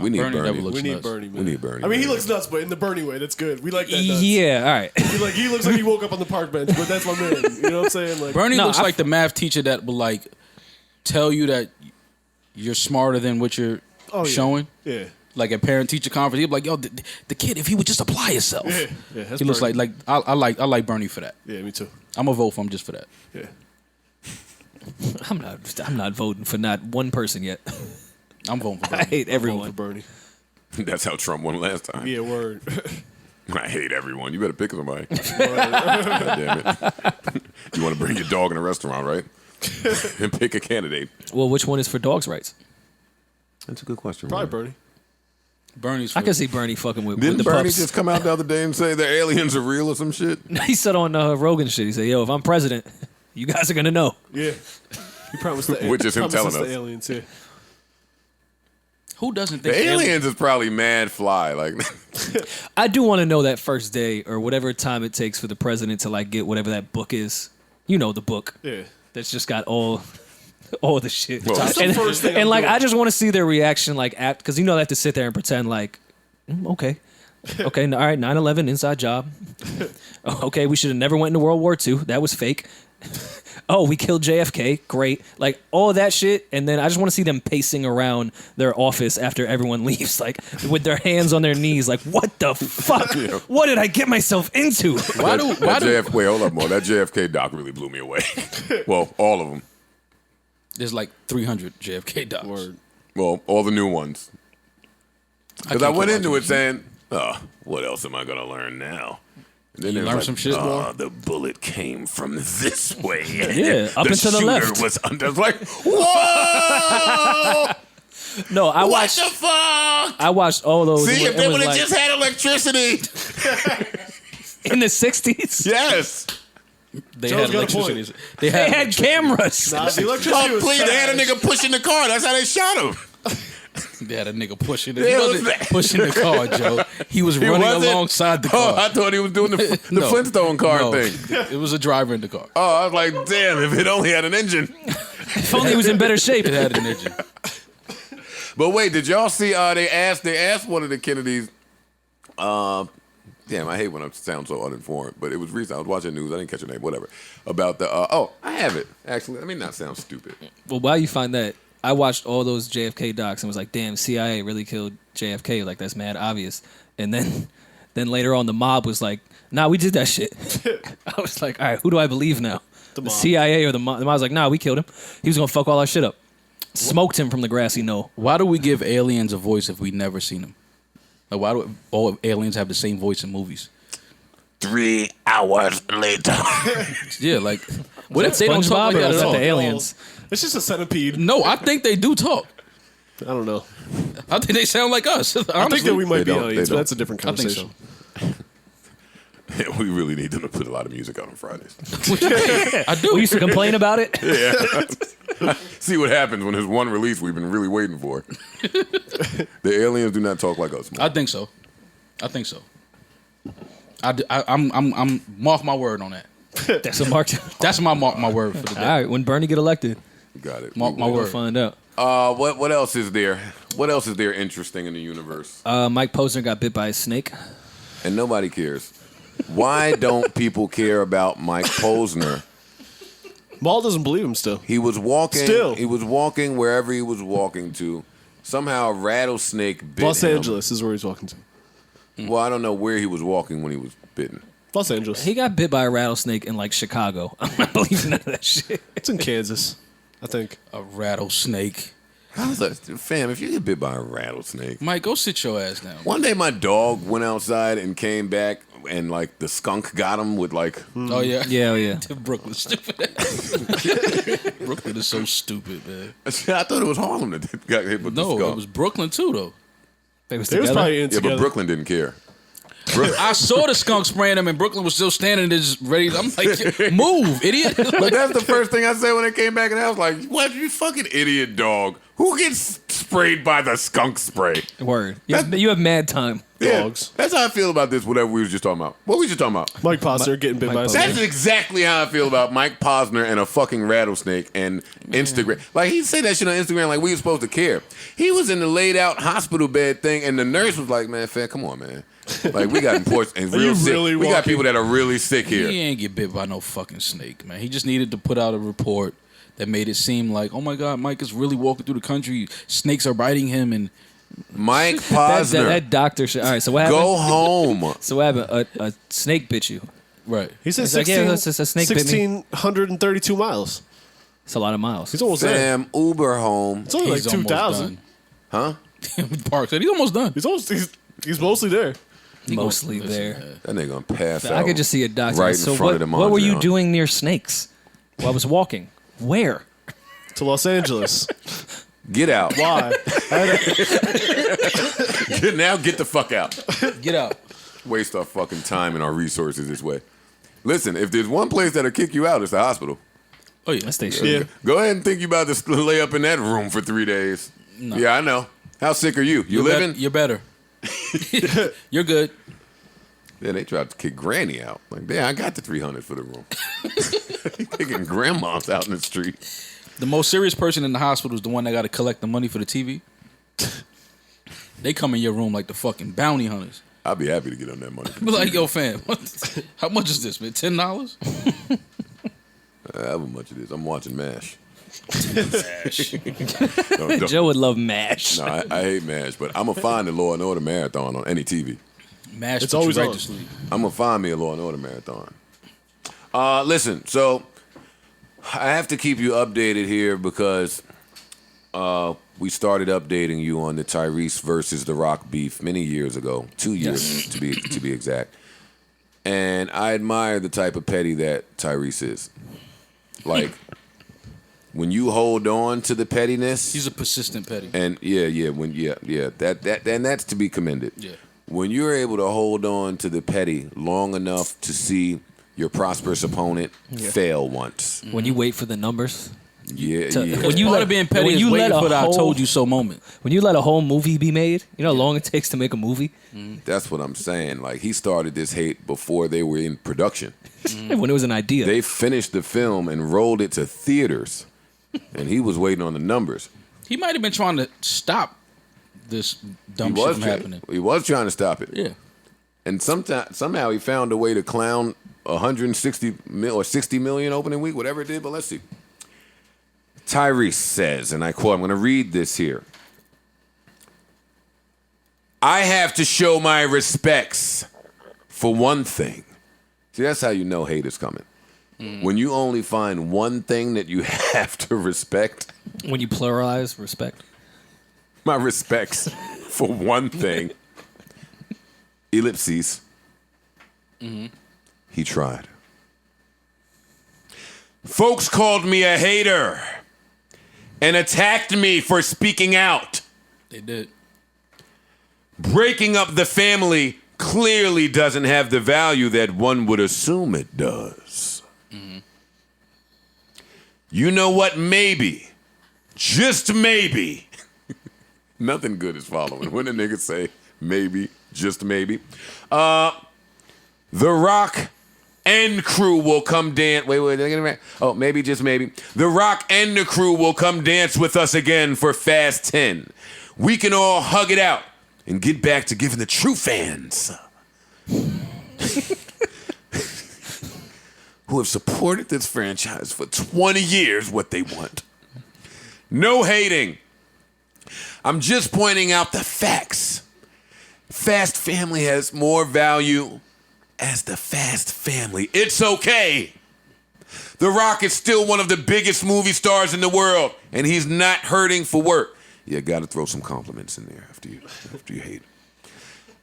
We need Bernie Bernie. never looks We need nuts. Bernie, man. We need Bernie. I mean, he man. looks nuts, but in the Bernie way, that's good. We like that nuts. Yeah, all right. He looks like he woke up on the park bench, but that's my man. You know what I'm saying? Like, Bernie No, looks like the math teacher that will like tell you that you're smarter than what you're showing. Yeah. Like at parent teacher conference, he'd be like, "Yo, the kid, if he would just apply himself." Yeah, that's He looks Bernie. like I like Bernie for that. Yeah, me too. I'm gonna vote for him just for that. Yeah. I'm not voting for not one person yet. I'm voting for I Bernie. hate Vote everyone. for Bernie. That's how Trump won last time. Yeah, word. I hate everyone. You better pick somebody. God damn it. You want to bring your dog in a restaurant, right? And pick a candidate. Well, which one is for dogs' rights? That's a good question. Probably Bernie. Bernie. Bernie's. For I can see Bernie fucking with Didn't the Bernie pups. just come out the other day and say the aliens are real or some shit? He said on Rogan shit. He said, "Yo, if I'm president, you guys are gonna know." Yeah. He promised the Which is him telling the us. aliens. Yeah. Who doesn't The think aliens is probably mad fly. Like, I do want to know that first day or whatever time it takes for the president to like get whatever that book is. You know the book. Yeah. That's just got all the shit. Well, that's the first thing I'm like doing. I just want to see their reaction, like because you know they have to sit there and pretend like, okay, all right, 9/11 inside job. Okay, we should have never went into World War II. That was fake. Oh, we killed JFK. Great. Like all of that shit. And then I just want to see them pacing around their office after everyone leaves, like with their hands on their knees. Like, what the fuck? What did I get myself into? Why do wait, hold up, more. That JFK doc really blew me away. Well, all of them. there's like 300 JFK docs? Word. Well, all the new ones. Because I can't went keep into watching it saying, oh, what else am I going to learn now? And then You it was learn like, some shit more? The bullet came from this way. Yeah, up and to the shooter left. Was under. I was like, whoa! No, I What watched. the fuck? I watched all those. See, It if they was would have like- just had electricity. in the '60s, Yes. They Joe's had got a point. electricity. they had cameras. Nah, the electricity Oh, was please, they had a trash. nigga pushing the car. That's how they shot him. They had a nigga pushing Yeah, it was the that. pushing the car, Joe. He was running wasn't? alongside the Oh, car. I thought he was doing the No. Flintstone car No, thing. It was a driver in the car. Oh, I was like, damn, if it only had an engine. If only he was in better shape. It had an engine. But wait, did y'all see? They asked one of the Kennedys. Damn, I hate when I sound so uninformed. But it was recent. I was watching news. I didn't catch her name. Whatever. About the. I have it actually. Let me not sound stupid. Well, while you find that, I watched all those JFK docs and was like, damn, CIA really killed JFK. Like, that's mad obvious. And then later on, the mob was like, nah, we did that shit. I was like, all right, who do I believe now? The mob. CIA or the mob? The mob was like, nah, we killed him. He was going to fuck all our shit up. Smoked him from the grassy knoll. Why do we give aliens a voice if we never seen them? Like, why do all aliens have the same voice in movies? 3 hours later. Yeah, like what if they don't talk like SpongeBob or that is at that all? the aliens? It's just a centipede. No, I think they do talk. I don't know. I think they sound like us. Honestly. I think that we might They be don't- aliens, they but don't. that's a different I think conversation. We really need them to put a lot of music out on Fridays. I do. We used to complain about it. See what happens when there's one release we've been really waiting for. The aliens do not talk like us. I think so. I'm mark my word on that. That's a mark. That's my mark my word for the All day. right, when Bernie get elected, Got it. Mark my we'll word. find out. What else is there? What else is there interesting in the universe? Mike Posner got bit by a snake. And nobody cares. Why don't people care about Mike Posner? Maul doesn't believe him still. He was walking. Still. He was walking wherever he was walking to. Somehow a rattlesnake bit Los him. Angeles is where he's walking to. Well, I don't know where he was walking when he was bitten. Los Angeles. He got bit by a rattlesnake in like Chicago. I'm not believing none of that shit. It's in Kansas, I think. A rattlesnake. How's that, fam? If you get bit by a rattlesnake, Mike, go sit your ass down. one day my dog went outside and came back, and like the skunk got him with like. Oh yeah. Yeah, oh, yeah. Brooklyn's stupid. Brooklyn is so stupid, man. I thought it was Harlem that got hit with the No, skunk. it was Brooklyn too, though. They was They was together. probably in Yeah, together. but Brooklyn didn't care. I saw the skunk spraying him, and Brooklyn was still standing there just ready. I'm like, move, idiot. But that's the first thing I said when it came back, and I was like, what, you fucking idiot dog. Who gets sprayed by the skunk spray? Word. You have mad time. Dogs. That's how I feel about this, whatever we was just talking about. What were we just talking about? Mike Posner getting bit by a snake. That's exactly how I feel about Mike Posner and a fucking rattlesnake and Instagram. Like, he said that shit on Instagram like we were supposed to care. He was in the laid out hospital bed thing, and the nurse was like, man, fam, come on, man. Like, we got important and real sick. Really we got people that are really sick here. He ain't get bit by no fucking snake, man. He just needed to put out a report that made it seem like, oh my God, Mike is really walking through the country. Snakes are biting him, and Mike Posner. that doctor shit. All right, so what happened? Go home. So what happened? A snake bit you. right. He said It's like, 16, yeah, it's just a snake bit me. 1,632 miles. It's a lot of miles. He's almost there. Sam, Uber home. It's only like He's almost 2,000. Huh? done. Park said he's almost done. He's mostly there. Mostly there. That nigga gonna pass out. I could just see a doctor. right in so front of the what were you Mondrian. doing near snakes? Well, I was walking. Where? To Los Angeles. Get out. Why? Now get the fuck out. Get out. Waste our fucking time and our resources this way. Listen, if there's one place that'll kick you out, it's the hospital. Oh yeah. That's they Yeah. shit. Go ahead and think you about to lay up in that room for 3 days. No. Yeah, I know. How sick are you? You living? You're better. You're good. Yeah, they tried to kick Granny out. Like, yeah, I got the 300 for the room. Kicking grandmas out in the street. The most serious person in the hospital is the one that got to collect the money for the TV. They come in your room like the fucking bounty hunters. I'll be happy to get on that money. Be like, yo, fam, how much is this, man? $10? How much it is? I'm watching MASH. Joe would love MASH. No, I hate MASH, but I'm going to find the Law and Order marathon on any TV. Mash It's put you always right on. to sleep. I'm going to find me a Law and Order marathon. Listen, so I have to keep you updated here because we started updating you on the Tyrese versus The Rock beef many years ago, 2 years to be exact. And I admire the type of petty that Tyrese is. Like, when you hold on to the pettiness, He's a persistent petty. and that's to be commended. Yeah. When you're able to hold on to the petty long enough to see your prosperous opponent fail once, When you wait for the numbers. yeah. When you Part let of being petty when is you waiting let a for the I whole- told you so moment. When you let a whole movie be made, you know how long it takes to make a movie? That's what I'm saying. Like, he started this hate before they were in production. When it was an idea. They finished the film and rolled it to theaters, and he was waiting on the numbers. He might have been trying to stop this dumb shit from happening. He was trying to stop it. Yeah. And somehow he found a way to clown 160 or 60 million opening week, whatever it did. But let's see. Tyrese says, and I quote, I'm going to read this here. I have to show my respects for one thing. See, that's how you know hate is coming. When you only find one thing that you have to respect. When you pluralize respect. My respects for one thing. Ellipses. He tried. Folks called me a hater and attacked me for speaking out. They did. Breaking up the family clearly doesn't have the value that one would assume it does. You know what? Maybe, just maybe, nothing good is following. When the niggas say maybe, just maybe, The Rock and crew will come dance. Wait. Oh, maybe, just maybe. The Rock and the crew will come dance with us again for Fast 10. We can all hug it out and get back to giving the true fans who have supported this franchise for 20 years what they want. No hating. I'm just pointing out the facts. Fast Family has more value as the Fast Family. It's okay. The Rock is still one of the biggest movie stars in the world, and he's not hurting for work. You gotta throw some compliments in there after you hate.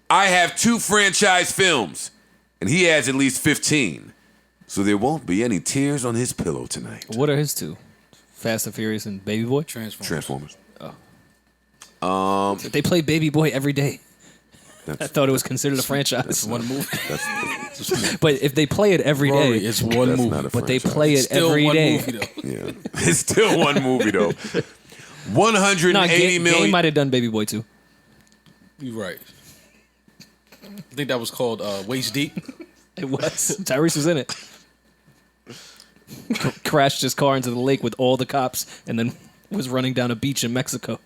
I have 2 franchise films, and he has at least 15. So there won't be any tears on his pillow tonight. What are his 2? Fast and Furious and Baby Boy? Transformers. They play Baby Boy every day. I thought it was considered a franchise. It's one movie. But if they play it every day, Rory, it's one That's movie. not a but they franchise. play it Still every one day. movie, though. Yeah, it's still one movie though. 180 Game million. might have done Baby Boy too. You're right. I think that was called Waist Deep. It was. Tyrese was in it. Crashed his car into the lake with all the cops, and then was running down a beach in Mexico.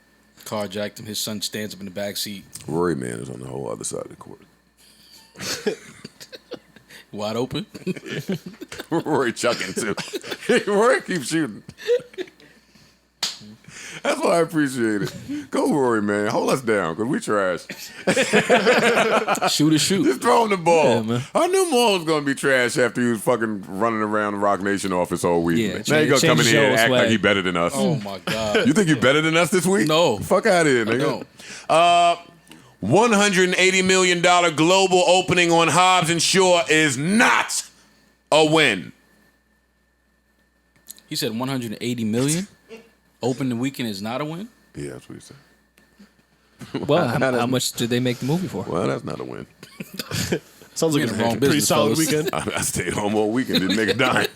Carjacked him. His son stands up in the back seat, Rory man is on the whole other side of the court. wide open. Rory chucking too. Rory keeps shooting. That's why I appreciate it. Go Rory, man. Hold us down, because we trash. Shoot or shoot. Just throw him the ball. Yeah, man. I knew Maul was going to be trash after he was fucking running around the Rock Nation office all week. Yeah, Now you going to come in change here and Joe's act like swag. he better than us. Oh my God. You think you better than us this week? No. Fuck out of here, nigga. $180 million global opening on Hobbs and Shaw is not a win. He said 180 million. Open the weekend is not a win. Yeah, that's what he said. Well, how much did they make the movie for? Well, that's not a win. Sounds like in the a wrong pretty business, solid fellas. weekend. I stayed home all weekend, didn't make a dime.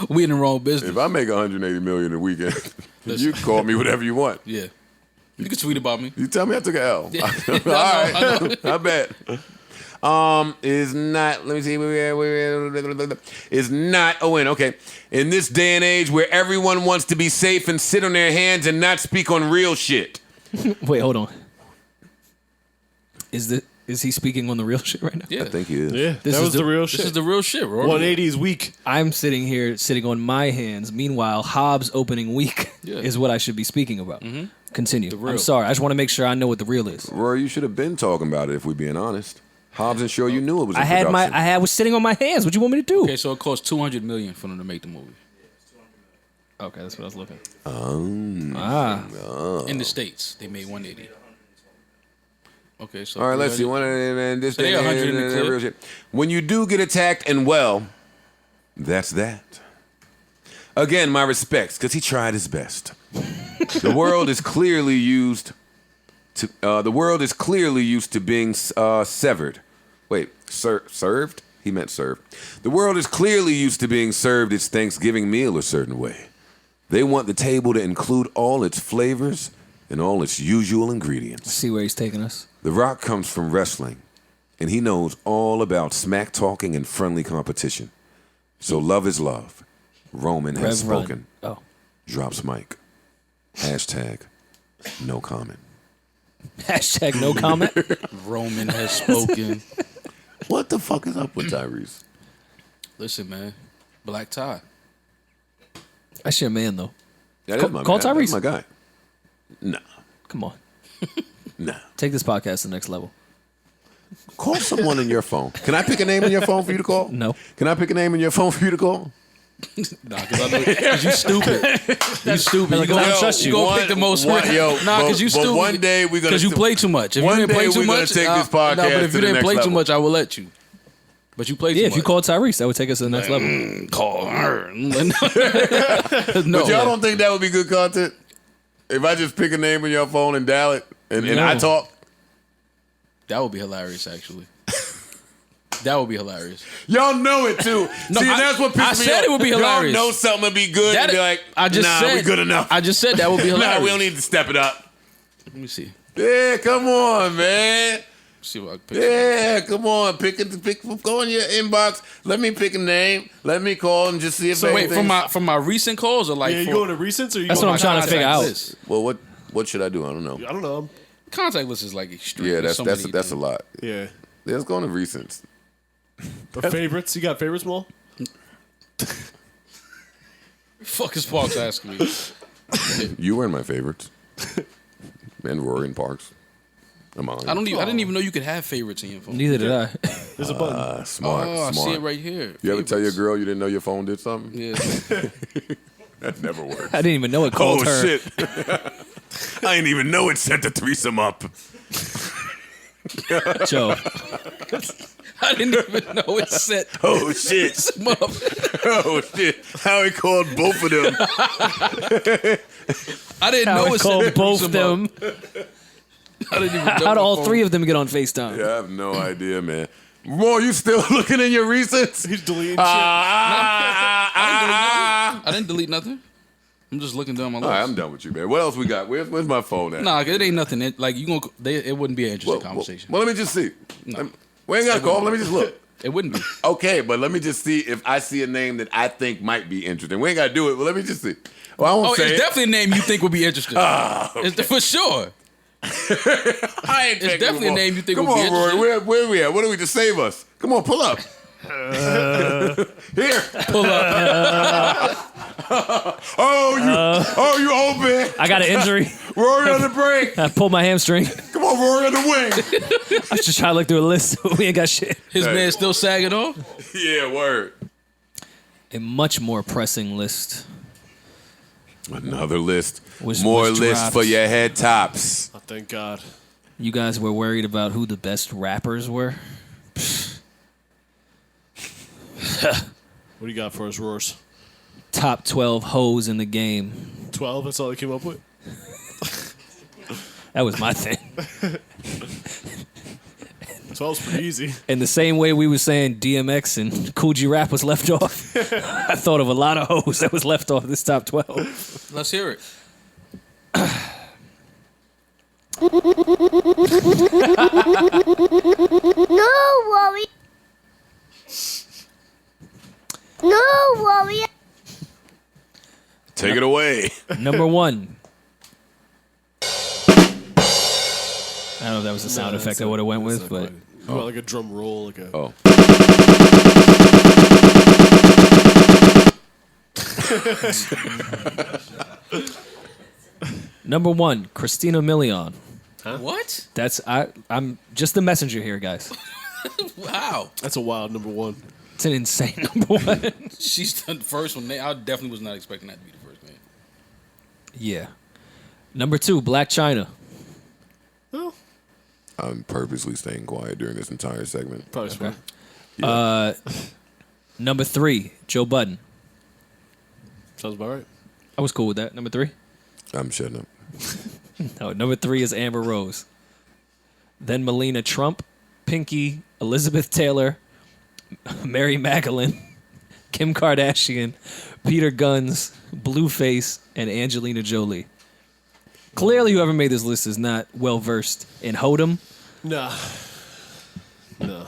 We in the wrong business. If I make 180 million a weekend, you can call me whatever you want. Yeah. You can tweet about me. You tell me I took an L. Yeah. All right, I bet. Is not. Let me see. Is not a win. Okay. In this day and age where everyone wants to be safe and sit on their hands and not speak on real shit. Wait, hold on. Is he speaking on the real shit right now? Yeah. I think he is. Yeah, This that is was the real This shit. is the real shit, Rory. 180 is weak. I'm sitting here sitting on my hands. Meanwhile, Hobbs opening week Yeah. is what I should be speaking about. Continue. real. I'm sorry. I just want to make sure I know what the real is. Rory, you should have been talking about it if we're being honest. Hobbs and Shaw, you knew it was. I was sitting on my hands. What you want me to do? Okay, so it cost 200 million for them to make the movie Okay, that's what I was looking. in the States. They made 180. Okay, so All right, let's see. This So they 100 in the clip. real shit. When you do get attacked, and well, that's that. Again, my respects, because he tried his best. The world is clearly used to. The world is clearly used to being severed. Wait, served? He meant served. The world is clearly used to being served its Thanksgiving meal a certain way. They want the table to include all its flavors and all its usual ingredients. See where he's taking us. The Rock comes from wrestling, and he knows all about smack talking and friendly competition. So love is love. Roman has Rev Run. spoken. Oh. Drops mic. Hashtag no comment. Hashtag no comment. Roman has spoken. What the fuck is up with Tyrese? Listen, man. Black tie. That's your man, though. That Call- is my call man. That's Tyrese. my guy. Nah. Come on. Nah. Take this podcast to the next level. Call someone in your phone. Can I pick a name in your phone for you to call? No. Can I pick a name in your phone for you to call? Nah, because I know cause you stupid. You stupid. Like, I don't trust you. You gonna pick the most nah, because you stupid. But one day we're gonna. Because you play too much. If you One didn't play day too we're gonna much, take this podcast no, but if to you the didn't next play too level. much, I will let you. But you played too Yeah, much. if you called Tyrese, that would take us to the next level. Call her. No. But y'all don't think that would be good content? If I just pick a name in your phone and dial it, and I talk? That would be hilarious, actually. That would be hilarious. Y'all know it too. No, See, I- that's what pissed me I off. said it would be hilarious. Y'all know something would be good That- and be like, I just nah, said we good enough. I just said that would be hilarious. Nah, we don't need to step it up. Let me see. Yeah, come on, man. See what I can pick. Yeah, come on. Go in your inbox. Let me pick a name. Let me call and just see if So wait, anything's- from my recent calls or like Yeah, you for going to recents or you That's going what I'm trying to figure out. list? Well, what should I do? I don't know. I don't know. Contact list is like extreme. Yeah, There's so many that's a lot. Yeah. Let's go into recents. The favorites? You got favorites, Maul? Fuck is Parks asking me? You were in my favorites. And Rory and Parks. Among I didn't even know you could have favorites in your phone. Neither did I. There's a button. Smart, Oh, I smart. see it right here. You ever tell your girl you didn't know your phone did something? Yeah. That never works. I didn't even know it called her. shit. I didn't even know it set the threesome up. Joe. I didn't even know it set Oh shit. them up. Oh shit. How he called both of them. I didn't How know it it called set both threesome them. up. How'd all three of them get on FaceTime? Yeah, I have no idea, man. Roy, you still looking in your recents? He's deleting shit. I didn't delete nothing. I'm just looking down my list. All right, I'm done with you, man. What else we got? Where's my phone at? Nah, it ain't nothing. It wouldn't be an interesting conversation. Well, let me just see. No. We ain't got to call. Let me just look. It wouldn't be. Okay, but let me just see if I see a name that I think might be interesting. We ain't got to do it, but let me just see. Well, I won't say it's it. definitely a name you think would be interesting. Okay. It's for sure. It's definitely a name you think would be interesting. interesting. Come on, Rory. Where we at? What do we just save us? Come on, pull up. Here. Pull up. You open. I got an injury. Rory on the break. I pulled my hamstring. Come on, Rory on the wing. I was just trying to look through a list. We ain't got shit. His man still sagging off? Yeah, word. A much more pressing list. Another list. Was lists dropped. for your head tops. Oh, thank God. You guys were worried about who the best rappers were? What do you got for us, Roars? Top 12 hoes in the game. 12? That's all they came up with? That was my thing. 12's pretty easy. In the same way we were saying DMX and Cool G Rap was left off, I thought of a lot of hoes that was left off this top 12. Let's hear it. No worry. No worry. Take it away. Number 1. I don't know if that was the sound effect I would have went with, but... You want like a drum roll, like a... Oh. Number 1, Christina Milian. Huh? What? I'm just the messenger here, guys. Wow. That's a wild number 1. It's an insane number 1. She's the first one. I definitely was not expecting that to be the first name. Yeah. Number 2, Black China. Well, I'm purposely staying quiet during this entire segment. probably smart. Yeah. Number 3, Joe Budden. Sounds about right. I was cool with that. Number 3? I'm shutting up. No, number 3 is Amber Rose. Then Melina Trump, Pinky, Elizabeth Taylor, Mary Magdalene, Kim Kardashian, Peter Gunz, Blueface, and Angelina Jolie. Clearly, whoever made this list is not well versed in hoedom. Nah. No.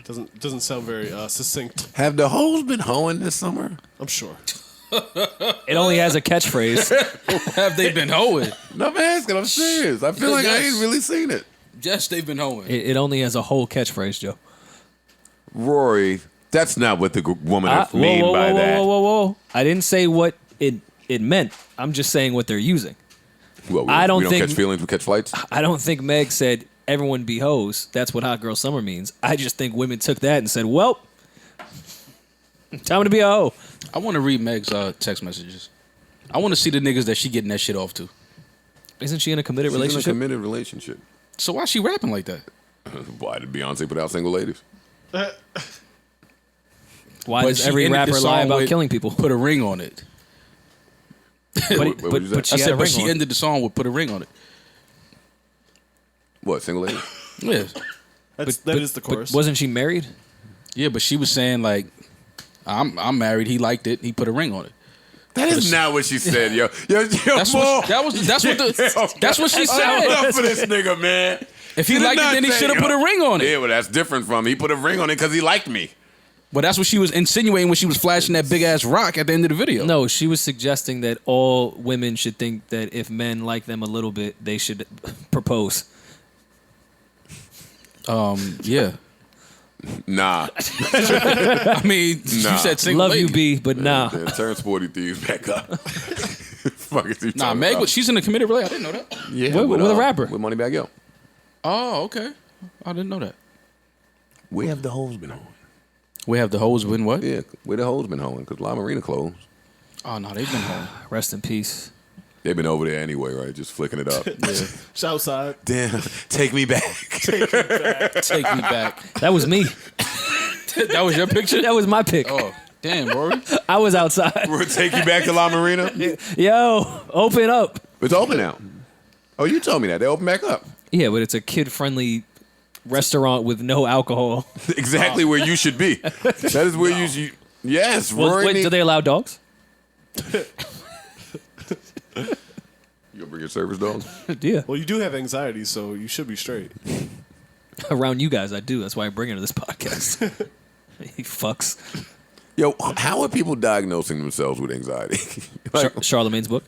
Doesn't sound very succinct. Have the hoes been hoeing this summer? I'm sure. It only has a catchphrase. Have they been hoeing? No, I'm asking. I'm serious. I feel like I ain't really seen it. Yes, they've been hoeing. It only has a whole catchphrase, Joe. Rory, that's not what the woman mean by that. Whoa. I didn't say what it meant. I'm just saying what they're using. Well, I don't we think- catch feelings, we catch flights. I don't think Meg said everyone be hoes. That's what Hot Girl Summer means. I just think women took that and said, well, time to be a hoe. I want to read Meg's text messages. I want to see the niggas that she getting that shit off to. Isn't she in a committed She's in a relationship? committed relationship. So why she rapping like that? Why did Beyonce put out single ladies? Why But does she every ended the rapper lie song about with killing people? Put a ring on it. What would you say? But she I had a said, but ring she on. ended the song with put a ring on it. What, single ladies? Yes. That is the chorus. But wasn't she married? Yeah, but she was saying like, I'm married. He liked it. He put a ring on it. That is not what she said, yo. Yo, That's Mo. what she said. Enough for this nigga, man. If he liked it, then he should have put a ring on it. Yeah, well, that's different from he put a ring on it because he liked me. But that's what she was insinuating when she was flashing that big ass rock at the end of the video. No, she was suggesting that all women should think that if men like them a little bit, they should propose. Yeah. Nah. I mean, Nah. you said single Love lady. you, B, but nah. Man, turn Sporty Thieves back up. Fuck is he Nah, talking Meg, about? she's in a committed relationship. I didn't know that. Yeah, with a rapper. With Moneybagg Yo. Oh, okay. I didn't know that. Where have the hoes been hoeing? We have the hoes been what? Yeah, where the hoes been hoeing? Because La Marina closed. Oh, no, they've been home. Rest in peace. They've been over there anyway, right? Just flicking it up. It's outside. Damn, take me back. Take me back. That was me. That was your picture? That was my pick. Oh, damn, Rory. I was outside. We'll take you back to La Marina. Yo, open up. It's open now. Oh, you told me that. They open back up. Yeah, but it's a kid-friendly restaurant with no alcohol. Exactly where you should be. That is where you should. Yes, Well, Rory. wait, do they allow dogs? You gonna bring your service dog? Yeah. Well, you do have anxiety, so you should be straight. Around you guys, I do. That's why I bring her to this podcast. He fucks. Yo, how are people diagnosing themselves with anxiety? Like, Charlemagne's book.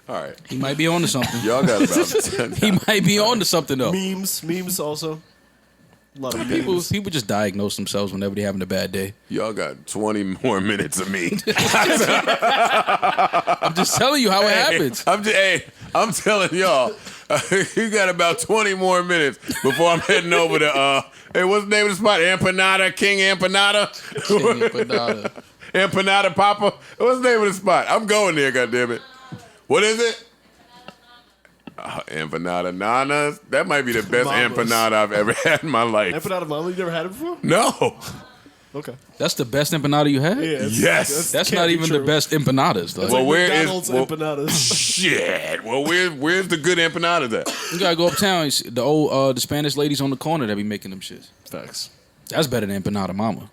all right, He might be on to something. y'all got about 10. He might be on to something though. Memes also. A lot of People memes. just diagnose themselves whenever they're having a bad day. Y'all got 20 more minutes of me. I'm just telling you how it happens. I'm telling y'all, you got about 20 more minutes before I'm heading over to, hey, what's the name of the spot? Empanada, King Empanada? Empanada Papa? What's the name of the spot? I'm going there, goddammit. What is it? Empanada Nanas. That might be the best Mamas. empanada I've ever had in my life. Empanada Mama, you never had it before? No. Okay. That's the best empanada you had? Yeah, Yes. That's can't not be even true. the best empanadas, though. Well, where is McDonald's empanadas. Shit. Well, where's the good empanadas at? You gotta go uptown. You see the old the Spanish ladies on the corner that be making them shits. Facts. That's better than empanada mama.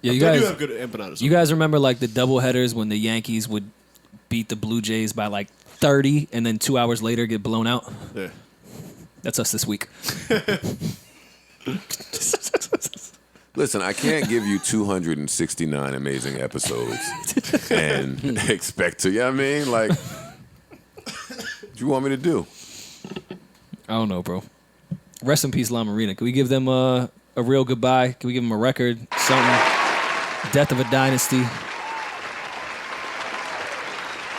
Yeah, you They do guys. have good empanadas. You guys remember like the double headers when the Yankees would beat the Blue Jays by like 30 and then 2 hours later get blown out? Yeah. That's us this week. Listen, I can't give you 269 amazing episodes and expect to, you know what I mean? Like, what you want me to do? I don't know, bro. Rest in peace, La Marina. Can we give them a real goodbye? Can we give them a record? Something? Death of a dynasty.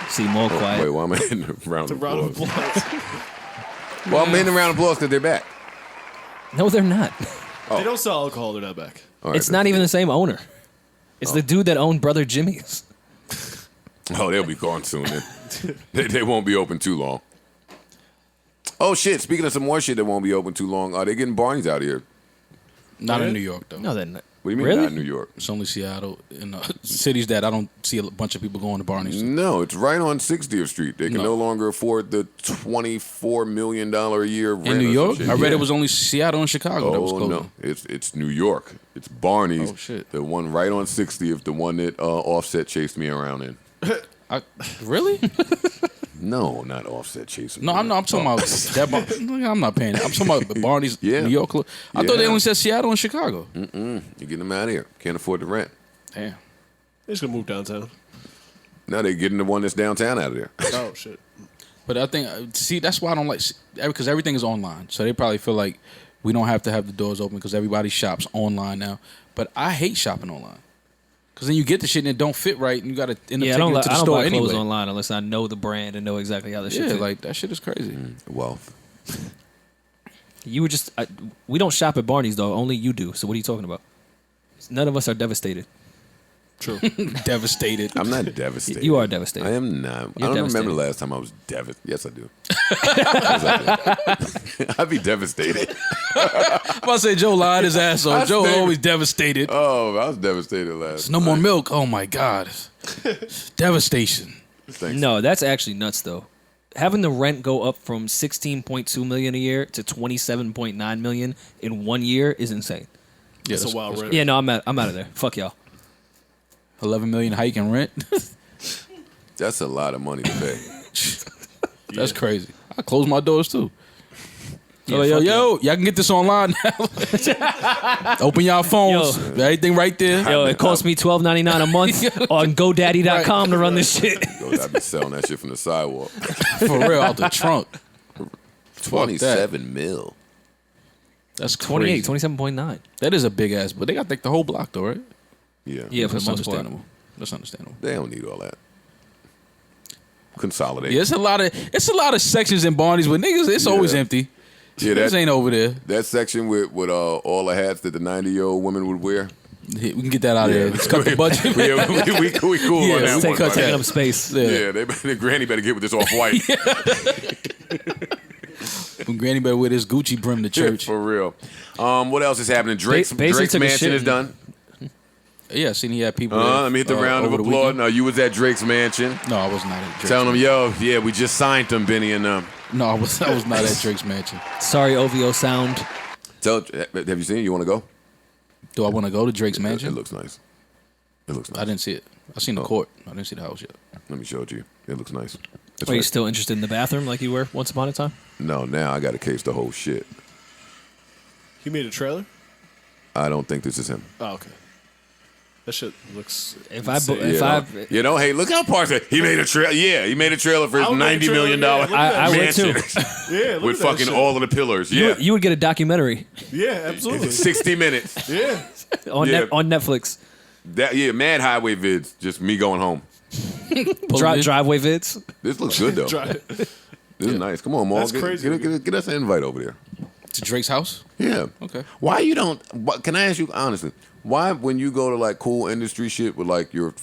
Seem more quiet. Wait, why am I hitting a round The of round of applause? applause. Well, I'm hitting a round of applause because they're back. No, they're not. They don't sell alcohol. They're not back. All right, It's not even the same owner. It's the dude that owned Brother Jimmy's. Oh, they'll be gone soon then. they won't be open too long. Oh, shit. Speaking of some more shit that won't be open too long, are they getting Barney's out here? Not in New York, though. No, they're not. What do you mean Really? not in New York? It's only Seattle and cities that I don't see a bunch of people going to Barney's. No, it's right on 60th Street. They can No. no longer afford the $24 million a year rent. In New or some York? shit. I read Yeah. it was only Seattle and Chicago that was Oh, closing. no. It's New York. It's Barney's. Oh, shit. The one right on 60th, the one that Offset chased me around in. Really? No, not Offset chasing No, me. I'm not. I'm talking about that. I'm not paying it. I'm talking about Barney's, Yeah. New York. I thought they Yeah. only said Seattle and Chicago. You're getting them out of here. Can't afford the rent. Damn. They're just gonna move downtown. Now they're getting the one that's downtown out of there. Oh shit. But I think, see, that's why I don't like, because everything is online. So they probably feel like we don't have to have the doors open because everybody shops online now. But I hate shopping online. Because then you get the shit and it don't fit right and you got to end up Yeah, I taking don't, it to the I don't store buy anyway. clothes online unless I know the brand and know exactly how the shit Yeah, fit. like that shit is crazy. Wealth. You would just... we don't shop at Barney's, though. Only you do. So what are you talking about? None of us are devastated. True. Devastated. I'm not devastated. You are devastated. I am not. I You're don't devastated. remember the last time I was devastated. Yes, I do. Yes, I do. I'd be devastated. I'm about to say Joe lied his ass off. Joe stayed- always devastated. Oh, I was devastated last. No more night. milk. Oh my God. Devastation. Thanks. No, that's actually nuts, though. Having the rent go up from $16.2 million a year to $27.9 million in 1 year is insane. Yeah, That's a wild rent. Yeah, no, I'm out of there. Fuck y'all. 11 million hike in rent. That's a lot of money to pay. That's crazy. I close my doors too. Yeah, Yo, fuck y'all can get this online now. Open y'all phones. Everything right there. Yo, it costs me $12.99 a month on GoDaddy.com to run this shit. I'd be selling that shit from the sidewalk. For real, out the trunk. 27 mil. That's 28, crazy. 27.9. That is a big ass, but they got like the whole block though, right? Yeah. Yeah, for That's the most part. understandable. That's understandable. They don't need all that. Consolidate. Yeah, it's a lot of sections in Barney's, but niggas, it's always Yeah. empty. Yeah, Niggas that, ain't over there. that section with all the hats that the 90-year-old women would wear. We can get that out of there. Let's cut the budget. Yeah, we cool Yeah, on let's that one. cut Taking that. up space. Yeah, the granny better get with this off-white. When Granny better wear this Gucci brim to church. For real. What else is happening? Drake's Basically took a mansion shit is in- done. Yeah, I seen he had people. there, Let me hit the round of over the applause. weekend. No, you was at Drake's mansion. No, I was not at Drake's. Telling them, yo, yeah, we just signed them, Benny and them. No, I was not at Drake's mansion. Sorry, OVO sound. So, have you seen it? You want to go? Do I want to go to Drake's mansion? It looks nice. It looks nice. I didn't see it. I seen the court. I didn't see the house yet. Let me show it to you. It looks nice. It's Are you right. still interested in the bathroom like you were once upon a time? No, now I got to case the whole shit. He made a trailer? I don't think this is him. Oh, okay. That shit looks. You know, hey, look how Parks. He made a trailer. Yeah, he made a trailer for his $90 million I would too. Yeah, look with at that fucking shit. all of the pillars. Yeah, You would get a documentary Yeah, absolutely. 60 minutes. Yeah. on Yeah. on Netflix. Mad highway vids. Just me going home. Driveway vids. This looks good though. This is nice. Come on, Maul. That's crazy. Get us an invite over there. To Drake's house? Yeah. Okay. Why you don't? Can I ask you honestly? Why, when you go to like cool industry shit with like your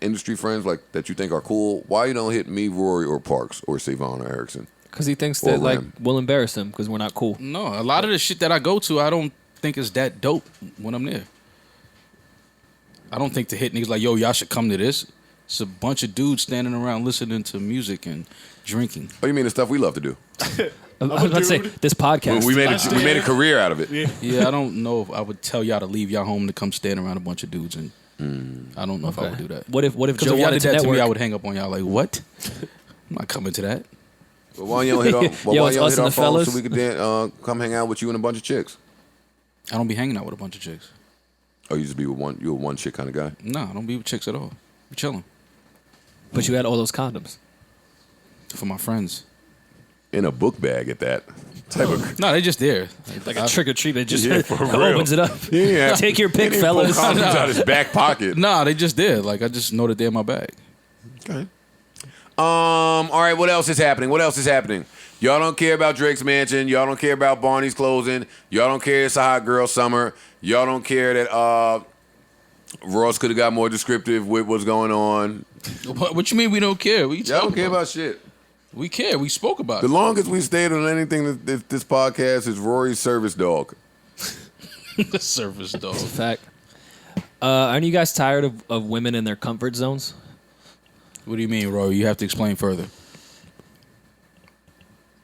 industry friends like that you think are cool, why you don't hit me, Rory, or Parks, or Savon, or Erickson? Because he thinks Or that like Ram. we'll embarrass him because we're not cool. No, a lot of the shit that I go to, I don't think is that dope when I'm there. I don't think to hit niggas like, yo, y'all should come to this. It's a bunch of dudes standing around listening to music and drinking. Oh, you mean the stuff we love to do? I was about to say this podcast. We made a career out of it. Yeah, I don't know if I would tell y'all to leave y'all home to come stand around a bunch of dudes, and I don't know if I would do that. What if Because Joe if y'all wanted did that to me, network? I would hang up on y'all like, what? I'm not coming to that. Well, why you don't hit our, Yo, why it's you don't us hit and our the phone fellas. so we could come hang out with you and a bunch of chicks? I don't be hanging out with a bunch of chicks. Oh, you just be with one. You a one chick kind of guy. No, I don't be with chicks at all. We chilling But you had all those condoms. for my friends. In a book bag at that. Type of. No, they just there. Like a trick or treat, it just Yeah, for real. opens it up. Yeah. Take your pick, He didn't pull fellas. condoms out his back pocket. Nah, they just there. Like I just know that they're in my bag. Okay. All right. What else is happening? Y'all don't care about Drake's mansion. Y'all don't care about Barney's closing. Y'all don't care it's a hot girl summer. Y'all don't care that Ross could have got more descriptive with what's going on. What you mean we don't care? We Y'all don't care about shit. We care. We spoke about The it. longest we stayed on anything this podcast is Rory's service dog. The service dog. Fact. Aren't you guys tired of women in their comfort zones? What do you mean, Rory? You have to explain further.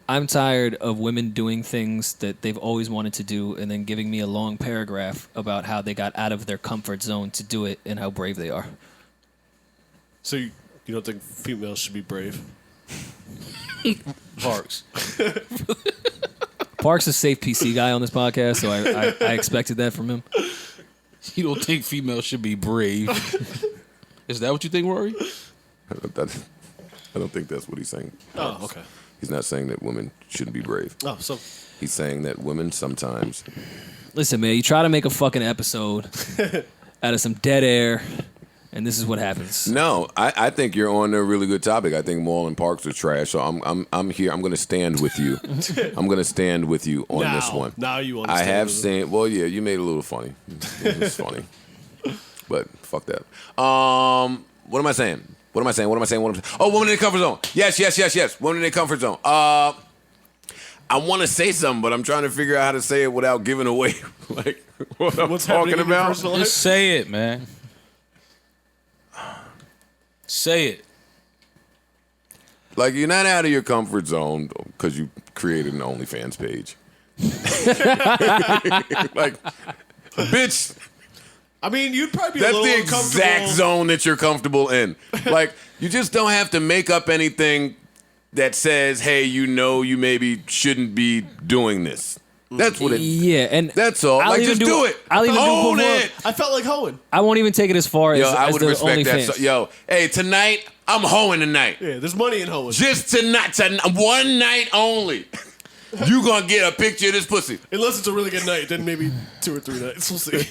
I'm tired of women doing things that they've always wanted to do and then giving me a long paragraph about how they got out of their comfort zone to do it and how brave they are. So you don't think females should be brave? Parks. Park's a safe PC guy on this podcast, so I expected that from him. You don't think females should be brave? Is that what you think, Rory? I don't think that's what he's saying. Oh, okay. He's not saying that women shouldn't be brave. Oh, so He's saying that women sometimes. Listen, man, you try to make a fucking episode out of some dead air, and this is what happens. No, I think you're on a really good topic. I think Maul and Parks are trash. So I'm here. I'm going to stand with you. I'm going to stand with you on this one. Now you I understand. have seen. Well, yeah, you made it a little funny. It's funny, but fuck that. What am I saying? Oh, women in the comfort zone. Yes. Women in the comfort zone. I want to say something, but I'm trying to figure out how to say it without giving away like what I'm What's talking happening in your about. personal life? Just say it, man. Say it. Like, you're not out of your comfort zone because you created an OnlyFans page. Like, bitch, I mean, you'd probably be a that's little the uncomfortable. exact zone that you're comfortable in. Like, you just don't have to make up anything that says, hey, you maybe shouldn't be doing this. That's what it. Yeah, and That's all. I'll Like, even just do it. I'll even Own do it. I felt like hoeing. I won't even take it as far as, Yo, I as would the respect that. OnlyFans. So, yo, hey, tonight I'm hoeing tonight. Yeah, there's money in hoeing. Just tonight, one night only. You gonna get a picture of this pussy. Unless it's a really good night, then maybe 2 or 3 nights. We'll see.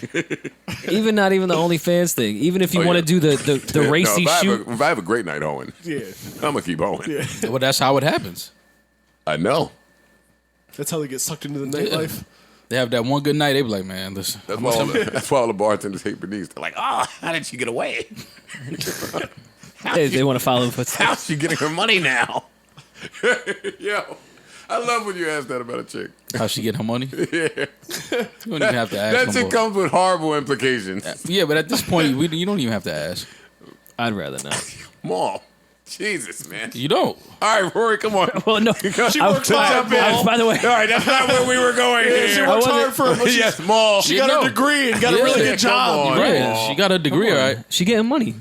Even not even the OnlyFans thing. Even if you Oh, want yeah. to do the racy shoot. If I have a great night hoeing, Yeah, I'm gonna keep hoeing. yeah. Well, that's how it happens. I know. That's how they get sucked into the nightlife. They have that one good night. They be like, man, listen. That's why all the bartenders hate Bernice. They're like, oh, how did she get away? They want to follow the footsteps. How's she getting her money now? Yo, I love when you ask that about a chick. How she get her money? Yeah. You don't even have to ask. That no shit more. comes with horrible implications. Yeah, but at this point, you don't even have to ask. I'd rather not. Maul, Jesus, man. You don't. All right, Rory, come on. Well, no. She works hard, Maul. By the way, All right, that's not where we were going here. She works hard for him. Yes, Maul. She got her degree and got a really good job. on. Right. Maul. She got a degree, all right. she getting money.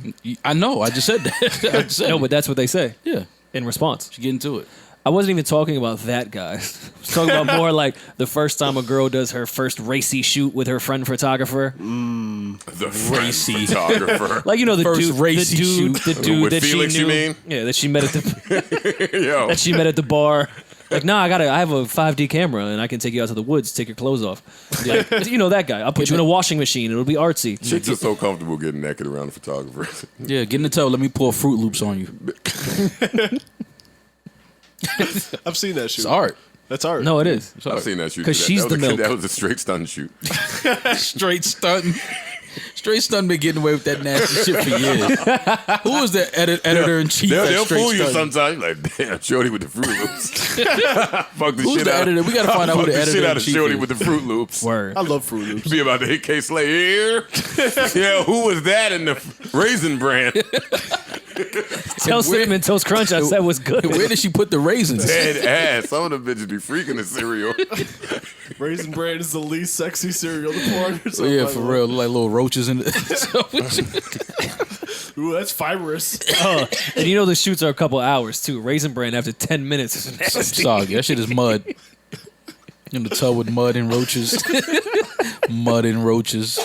I know. I just said that. I just said No, it. but that's what they say Yeah. in response. She get into it. I wasn't even talking about that, guys. I was talking about more like the first time a girl does her first racy shoot with her friend photographer. The racy photographer. Like, you know, the First dude, racy the dude With that Felix, she you knew. mean? Yeah, that she met at the Yo. that she met at the bar. Like, nah, I have a 5D camera and I can take you out to the woods, take your clothes off. Like, you know that guy. I'll put you in a washing machine. It'll be artsy. Chicks are so comfortable getting naked around the photographer. Yeah, get in the tub. Let me pour Fruit Loops on you. I've seen that shoot. It's art. That's art. No, it is. I've seen that shoot. 'Cause That she's was the a- milk. That was a straight stunt shoot. Straight stunting. Straight stunting been getting away with that nasty shit for years. Who was the editor in chief? They'll fool you sometimes. You're like, damn, Shorty with the Fruit Loops. Fuck the Who's shit the out. editor? We gotta find out who Fuck the editor shit out in of chief Shorty is. with the Fruit Loops. Word. I love Fruit Loops. Be about to hit K Slay here. Yeah, who was that in the Raisin Brand? Tell Cinnamon Toast Crunch I said was good. Where did she put the raisins? Dead ass. Some of the bitches be freaking the cereal. Raisin Bran is the least sexy cereal to porn or something. Yeah, like for that. real. Look like little roaches in it. Ooh, that's fibrous. Oh, and you know the shoots are a couple hours too. Raisin Bran after 10 minutes is nasty. Soggy. That shit is mud. In the tub with mud and roaches. Mud and roaches.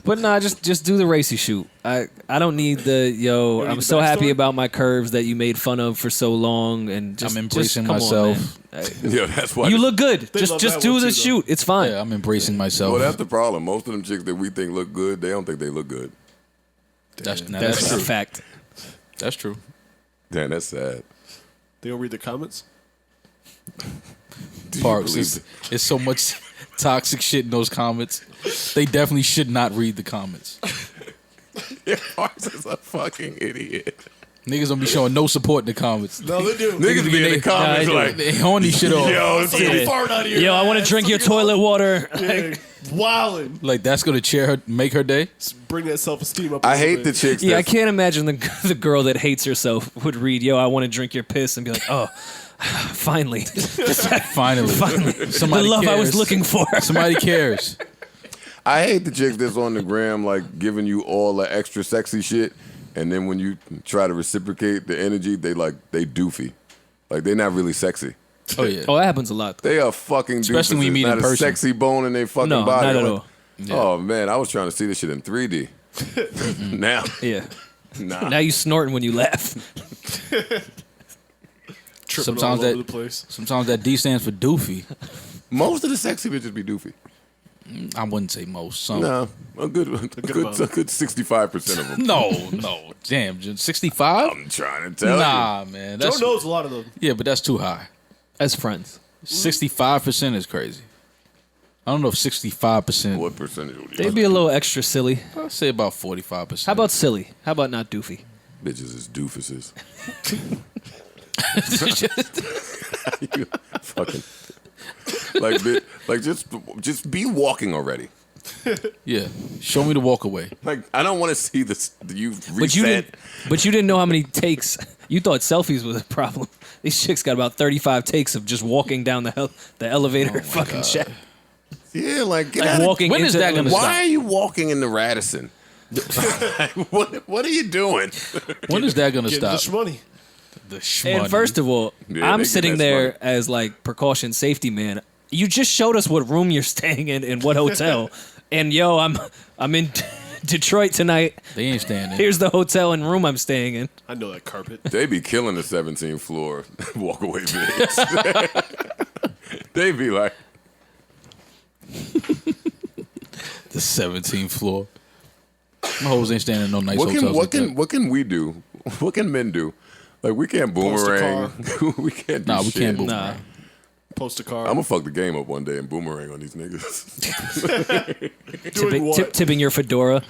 But nah, just do the racy shoot. I don't need the need I'm the so happy backstory? about my curves that you made fun of for so long, and just I'm embracing come on, myself. man. Yeah, that's why. You look good. They Just love just that do one the too, though. shoot. It's fine. Yeah, I'm embracing myself. Well, that's the problem. Most of them chicks that we think look good, they don't think they look good. That's That's true. a fact. That's true. Damn, that's sad. They don't read the comments. Do you Parks. believe It's so much toxic shit in those comments. They definitely should not read the comments. Yeah, Parks is a fucking idiot. Niggas don't be showing no support in the comments. No, they do. Niggas be in the comments Nah, like, They horny shit off. yo, Somebody fart out of your Yo, I want to ass. drink your Somebody toilet water. Yeah, wildin'. Like that's gonna cheer her, make her day. Bring that self-esteem up. a I little hate bit. the chicks. Yeah, I that's- can't imagine the girl that hates herself would read, "Yo, I want to drink your piss," and be like, "Oh, finally, Finally, the somebody love I was cares. looking for." Somebody cares. I hate the chicks that's on the gram like giving you all the extra sexy shit, and then when you try to reciprocate the energy, they doofy. Like they're not really sexy. Oh yeah. Oh, that happens a lot. They are fucking Especially when you doofuses. meet Not in a person. sexy bone in their fucking No, body. not at Like, all. Oh man, I was trying to see this shit in 3D. Now, Yeah. nah. Now you snorting when you laugh. Tripping Sometimes all over that- the place. Sometimes that D stands for doofy. Most of the sexy bitches be doofy. I wouldn't say most. Some. No, a good amount. 65% of them. No. Damn, 65? I'm trying to tell you. Nah, man. Joe That's, knows a lot of them. yeah, but that's too high. As friends. 65% is crazy. I don't know if 65%. What percentage would you They'd be a little extra silly. I'd say about 45%. How about silly? How about not doofy? bitches is doofuses? You fucking just be walking already. Yeah. Show me the walk away. Like I don't want to see this. You But you reset. didn't know how many takes. You thought selfies was a problem. These chicks got about 35 takes of just walking down the elevator fucking shaft. Yeah, like get Like out walking When is into that gonna Why stop? are you walking in the Radisson? What are you doing? When is that going to Get stop? the shmoney. The shmoney. And first of all, Yeah, I'm they sitting get that there spot. as like precaution safety man. You just showed us what room you're staying in and what hotel. And yo, I'm in Detroit tonight. They ain't staying there. Here's the hotel and room I'm staying in. I know that carpet. They be killing the 17th floor walk away videos. They be like, The 17th floor. My hoes ain't staying in no nice what hotels. what can we do? What can men do? Like we can't Post a boomerang. We can't do Nah, we shit. can't boomerang. Nah. Post a car. I'm gonna fuck the game up one day and boomerang on these niggas. Doing what? Tipping your fedora.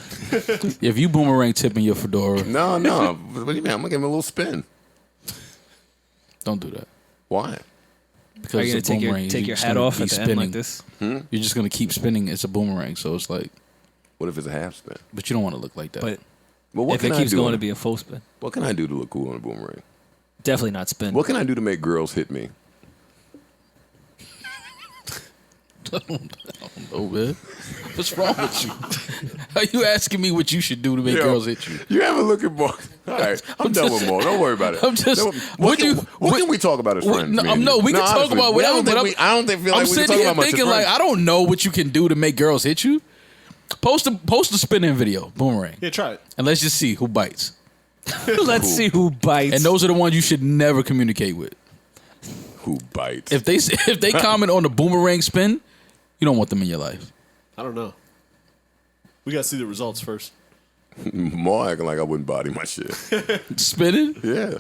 If you boomerang tipping your fedora, No. What do you mean? I'm gonna give him a little spin. don't do that. Why? Because Are you gonna it's a boomerang. take You're your just hat gonna off be at the end like this? You're just gonna keep spinning. It's a boomerang, so it's like, What if it's a half spin? but you don't want to look like that. But But what if can it I keeps do going on to be a full spin. What can I do to look cool on a boomerang? Definitely not spin. What can I do to make girls hit me? Oh man, what's wrong with you? Are you asking me what you should do to make girls hit you? You haven't looked at Mark. All right, I'm done with Mark. Don't worry about it. I'm just. What can we talk about as friends? No, me and you? we can talk honestly, about whatever. I don't think I'm we can talk sitting here about much as thinking like friends. I don't know what you can do to make girls hit you. Post a spinning video, boomerang, Yeah, try it. and let's just see who bites. Let's see who bites. And those are the ones you should never communicate with. Who bites? If they comment on the boomerang spin, you don't want them in your life. I don't know. We gotta see the results first. More acting like I wouldn't body my shit. Spinning? Yeah.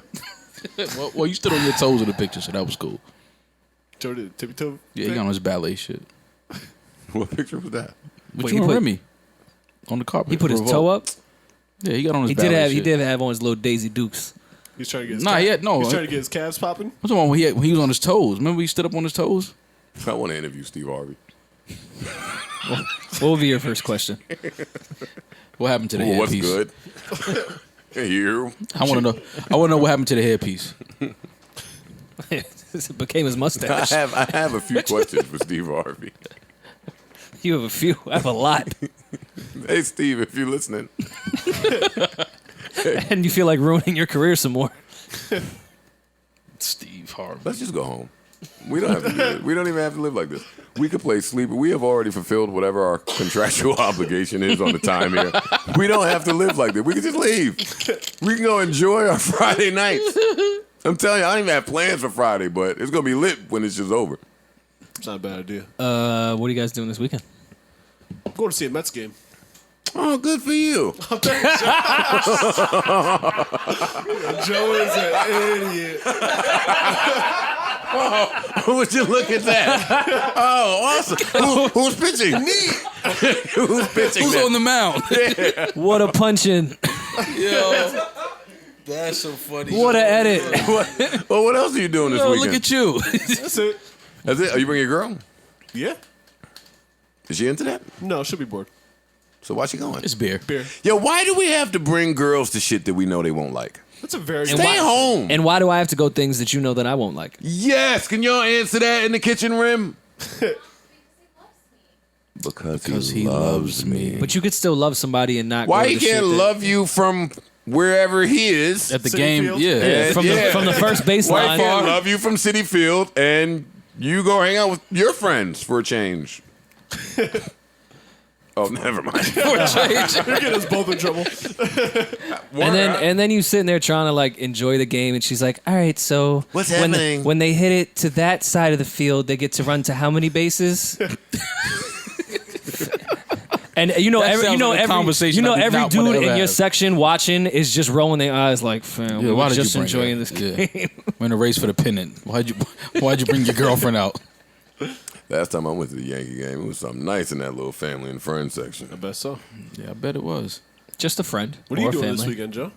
Well, you stood on your toes in the picture, so that was cool. Joe did tippy toe. Yeah, he got on his ballet shit. What picture was that? But Wait, you he and put- Remy on the carpet. he put his Revolt. toe up. Yeah, he got on his He ballet did have. He shit. did have on his little Daisy Dukes. He's trying to get his Nah, calves. no. He's trying to get his calves popping. What's the one when he was on his toes? Remember he stood up on his toes? I want to interview Steve Harvey. What would be your first question? What happened to the Well, what's headpiece? good? You. I want to know. I want to know what happened to the headpiece. It became his mustache. I have a few questions for Steve Harvey. You have a few. I have a lot. Hey, Steve, if you're listening. And you feel like ruining your career some more. Steve Harvey. Let's just go home. We don't have to do it. We don't even have to live like this. We could play sleeper. We have already fulfilled whatever our contractual obligation is on the time here. We don't have to live like this. We can just leave. We can go enjoy our Friday nights. I'm telling you, I don't even have plans for Friday, but it's going to be lit when it's just over. It's not a bad idea. What are you guys doing this weekend? I'm going to see a Mets game. Oh, good for you. Joe is an idiot. Would you look at that? Oh, awesome. Who's pitching? Me. Who's pitching? Who's that? on the mound? What a punch in. Yo, that's so funny. What an edit. Well, what else are you doing this Yo, weekend? look at you. That's it. That's it? Are you bringing your girl? Yeah. Is she into that? No, she'll be bored. So why she going? It's beer. Beer. Yo, why do we have to bring girls to shit that we know they won't like? That's a very Stay home. And why do I have to go things that you know that I won't like? Yes, can y'all answer that in the kitchen rim? Because he loves me. But you could still love somebody and not. Why go he to the shit can't that- love you from wherever he is? At the City game, Field? yeah. from the first Why he baseline? can't love you from City Field and you go hang out with your friends for a change? Oh, never mind. You're getting us both in trouble. And then you sitting there trying to like enjoy the game, and she's like, "All right, so What's when happening?" when they hit it to that side of the field, they get to run to how many bases?" And you know, That every sounds like a conversation I do every not wanna dude ever in your have. section watching is just rolling their eyes like, "Fam, we why were did just you bring enjoying her? this Yeah. game." We're in a race for the pennant. Why'd you bring your girlfriend out? Last time I went to the Yankee game, it was something nice in that little family and friends section. I bet so. Yeah, I bet it was. Just a friend. What are or you a doing this family. weekend, Joe?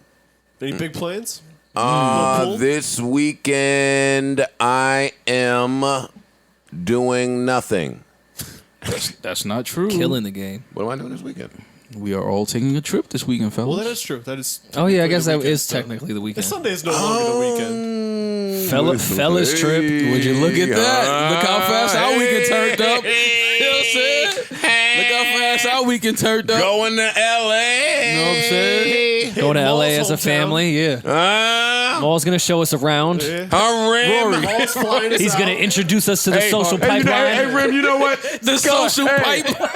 Any big plans? Pool? This weekend, I am doing nothing. That's not true. Killing the game. What am I doing this weekend? We are all taking a trip this weekend, fellas. Well, that is true. That is. Oh yeah, I technically guess the that weekend, is so- technically the weekend. Sunday is no longer the weekend. Fellas trip. Would you look at that? Look how fast our weekend turned up. You know what I'm saying? Look how fast our weekend turned up. Going to L.A. You know what I'm saying? Go to LA as a hometown. family. Yeah. Maul's gonna show us around. Rory. All's flying us He's out. gonna introduce us to the social pipeline. Hey, Rim, you know what? The social pipeline.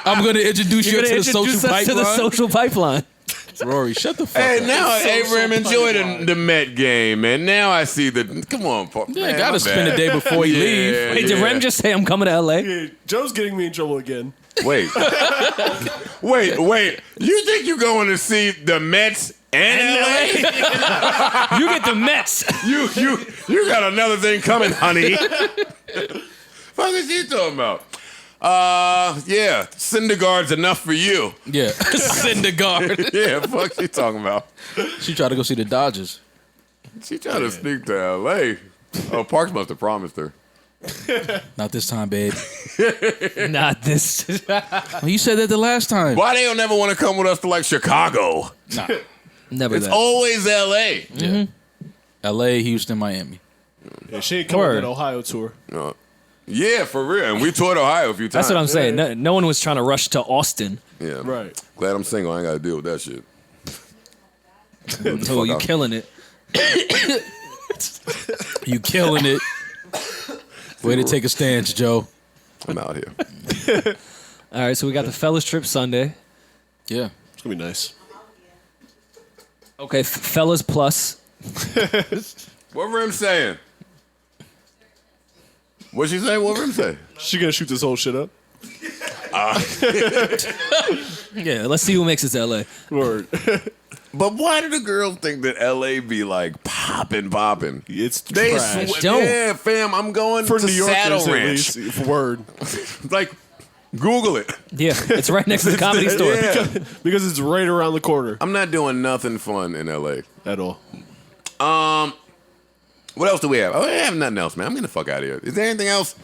I'm going to introduce you You're to gonna the social introduce us to the pipeline. social pipeline. Rory, shut the fuck Hey, up. now Rim, enjoy pipeline. the Met game, man. Now I see the. Come on, Paul. Yeah, Man, gotta my spend bad. the day before you leave. Hey, did Rem just say I'm coming to LA? Yeah, Joe's getting me in trouble again. Wait. wait. You think you're going to see the Mets and LA? You get the Mets. You got another thing coming, honey. Fuck is he talking about? Yeah, Syndergaard's enough for you. Yeah, Syndergaard. Yeah, fuck she talking about? She tried to go see the Dodgers. She tried to sneak to L.A. Oh, Parks must have promised her. Not this time, babe. Not this. You said that the last time. Why they don't never want to come with us to like Chicago? Nah. Never It's that. always L.A. Yeah. L.A., Houston, Miami. Yeah, she ain't coming on Word. that Ohio tour. Yeah, for real. And we toured Ohio a few times. That's what I'm saying. No one was trying to rush to Austin. Yeah. Right. Glad I'm single. I ain't got to deal with that shit. Oh, you up. killing it. You killing it. Way to take a stance, Joe. I'm out here. All right, so we got the fellas trip Sunday. Yeah. It's going to be nice. Okay, fellas plus. What Rim saying? What'd she say? What Rim say? She going to shoot this whole shit up? Yeah, let's see who makes it to LA. Word. But why do the girls think that L.A. be like popping? It's They trash. Don't. Yeah, fam, I'm going For to New Saddle Yorkers, at Ranch. least. Word. Like, Google it. Yeah, it's right next to the comedy store. Yeah. Because it's right around the corner. I'm not doing nothing fun in L.A. At all. What else do we have? Oh, I have nothing else, man. I'm getting the fuck out of here. Is there anything else?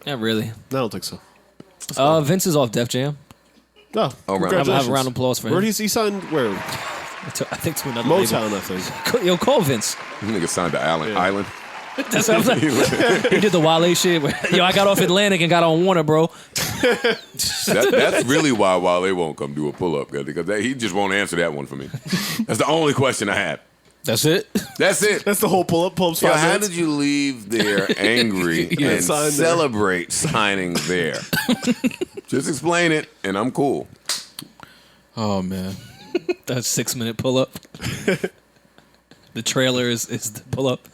Not really. I don't think so. Vince is off Def Jam. No. Oh, round- Have Congratulations. a round of applause for Where him. he signed? Where? I think to another Motown, label. I think. Yo, call Vince. This nigga signed to Island. Yeah. Island. That's what I'm saying. He did the Wale shit. Yo, I got off Atlantic and got on Warner, bro. That's really why Wale won't come do a pull-up, because he just won't answer that one for me. That's the only question I had. That's it? That's it. That's the whole pull-up. Pull-up's Yo, 5 how minutes. did you leave there angry and sign there. celebrate signing there? Just explain it, and I'm cool. Oh, man. That's 6-minute pull up. The trailer is the pull up.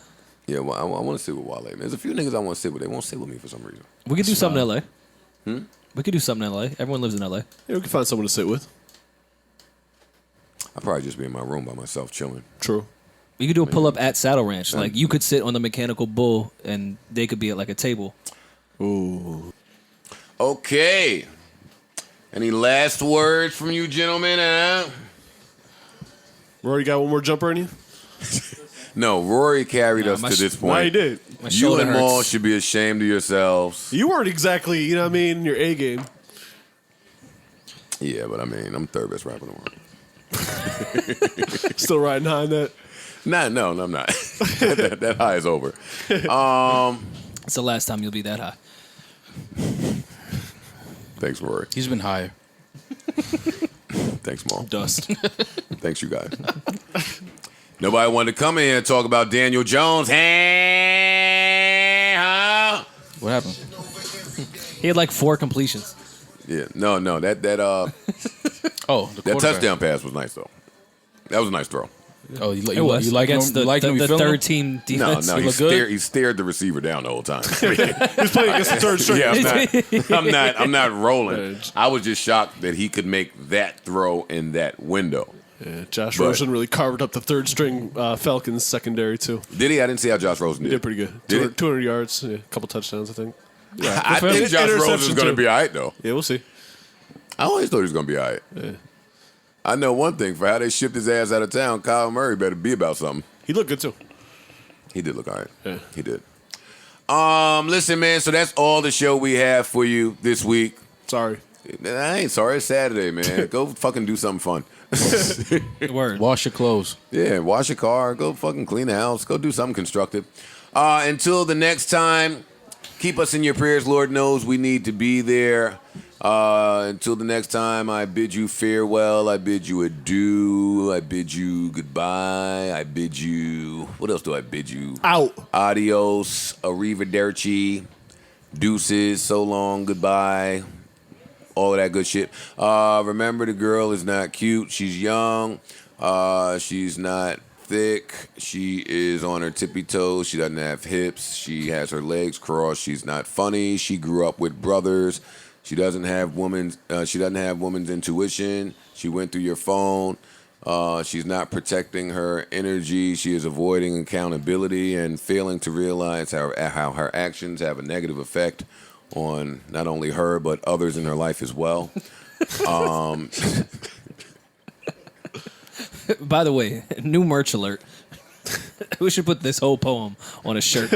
Yeah, well, I want to sit with Wale. There's a few niggas I want to sit with. They won't sit with me for some reason. We could do something in LA. We could do something in LA. Everyone lives in LA. Yeah, we can find someone to sit with. I'll probably just be in my room by myself chilling. True. We could do a pull up at Saddle Ranch. Like you could sit on the mechanical bull and they could be at like a table. Ooh. Okay. Any last words from you gentlemen? Rory got one more jumper in you? No, Rory carried us my to sh- this No, he point. did. My You shoulder and hurts. Maul should be ashamed of yourselves. You weren't exactly, you know what I mean, your A game. Yeah, but I mean, I'm third best rapper in the world. Still riding high on that. No, I'm not. that high is over. It's the last time you'll be that high. Thanks, Rory. He's been higher. Thanks, Maul. Dust. Thanks, you guys. Nobody wanted to come in here and talk about Daniel Jones. Hey, huh? What happened? He had like 4 completions. Yeah, no, that Oh, the that quarterback. touchdown pass was nice though. That was a nice throw. Oh, It was you like him? against You like him? the You feeling him? third team No, defense. no, He look good? he stared the receiver down the whole time. He's playing against the third string. Yeah, I'm not rolling. I was just shocked that he could make that throw in that window. Yeah, Josh But- Rosen really carved up the third string Falcons secondary, too. Did he? I didn't see how Josh Rosen He did. did pretty good. Did 200 yards, yeah, a couple touchdowns, I think. I think Josh Interception, Rosen's going to too. be all right, though. Yeah, we'll see. I always thought he was going to be all right. Yeah. I know one thing. For how they shipped his ass out of town, Kyle Murray better be about something. He looked good, too. He did look all right. Yeah. He did. Listen, man, so that's all the show we have for you this week. Sorry. I ain't sorry. It's Saturday, man. Go fucking do something fun. Word. Wash your clothes. Yeah, wash your car. Go fucking clean the house. Go do something constructive. Until the next time, keep us in your prayers. Lord knows we need to be there. Until the next time, I bid you farewell. I bid you adieu. I bid you goodbye. I bid you... What else do I bid you? Out. Adios. Arrivederci. Deuces. So long. Goodbye. All of that good shit. Remember, the girl is not cute. She's young. She's not thick. She is on her tippy toes. She doesn't have hips. She has her legs crossed. She's not funny. She grew up with brothers. She doesn't have woman's intuition. She went through your phone. She's not protecting her energy. She is avoiding accountability and failing to realize how her actions have a negative effect on not only her but others in her life as well. By the way, new merch alert. We should put this whole poem on a shirt.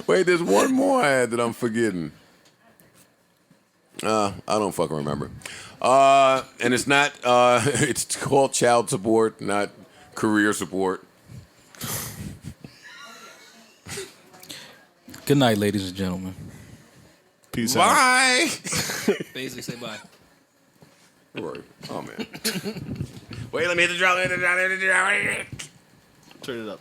Wait, there's one more I had that I'm forgetting. I don't fucking remember. And it's not. It's called child support, not career support. Good night, ladies and gentlemen. Peace out. Bye. Basically, say bye. Rory. Oh man. Wait, let me hit the drop. Turn it up.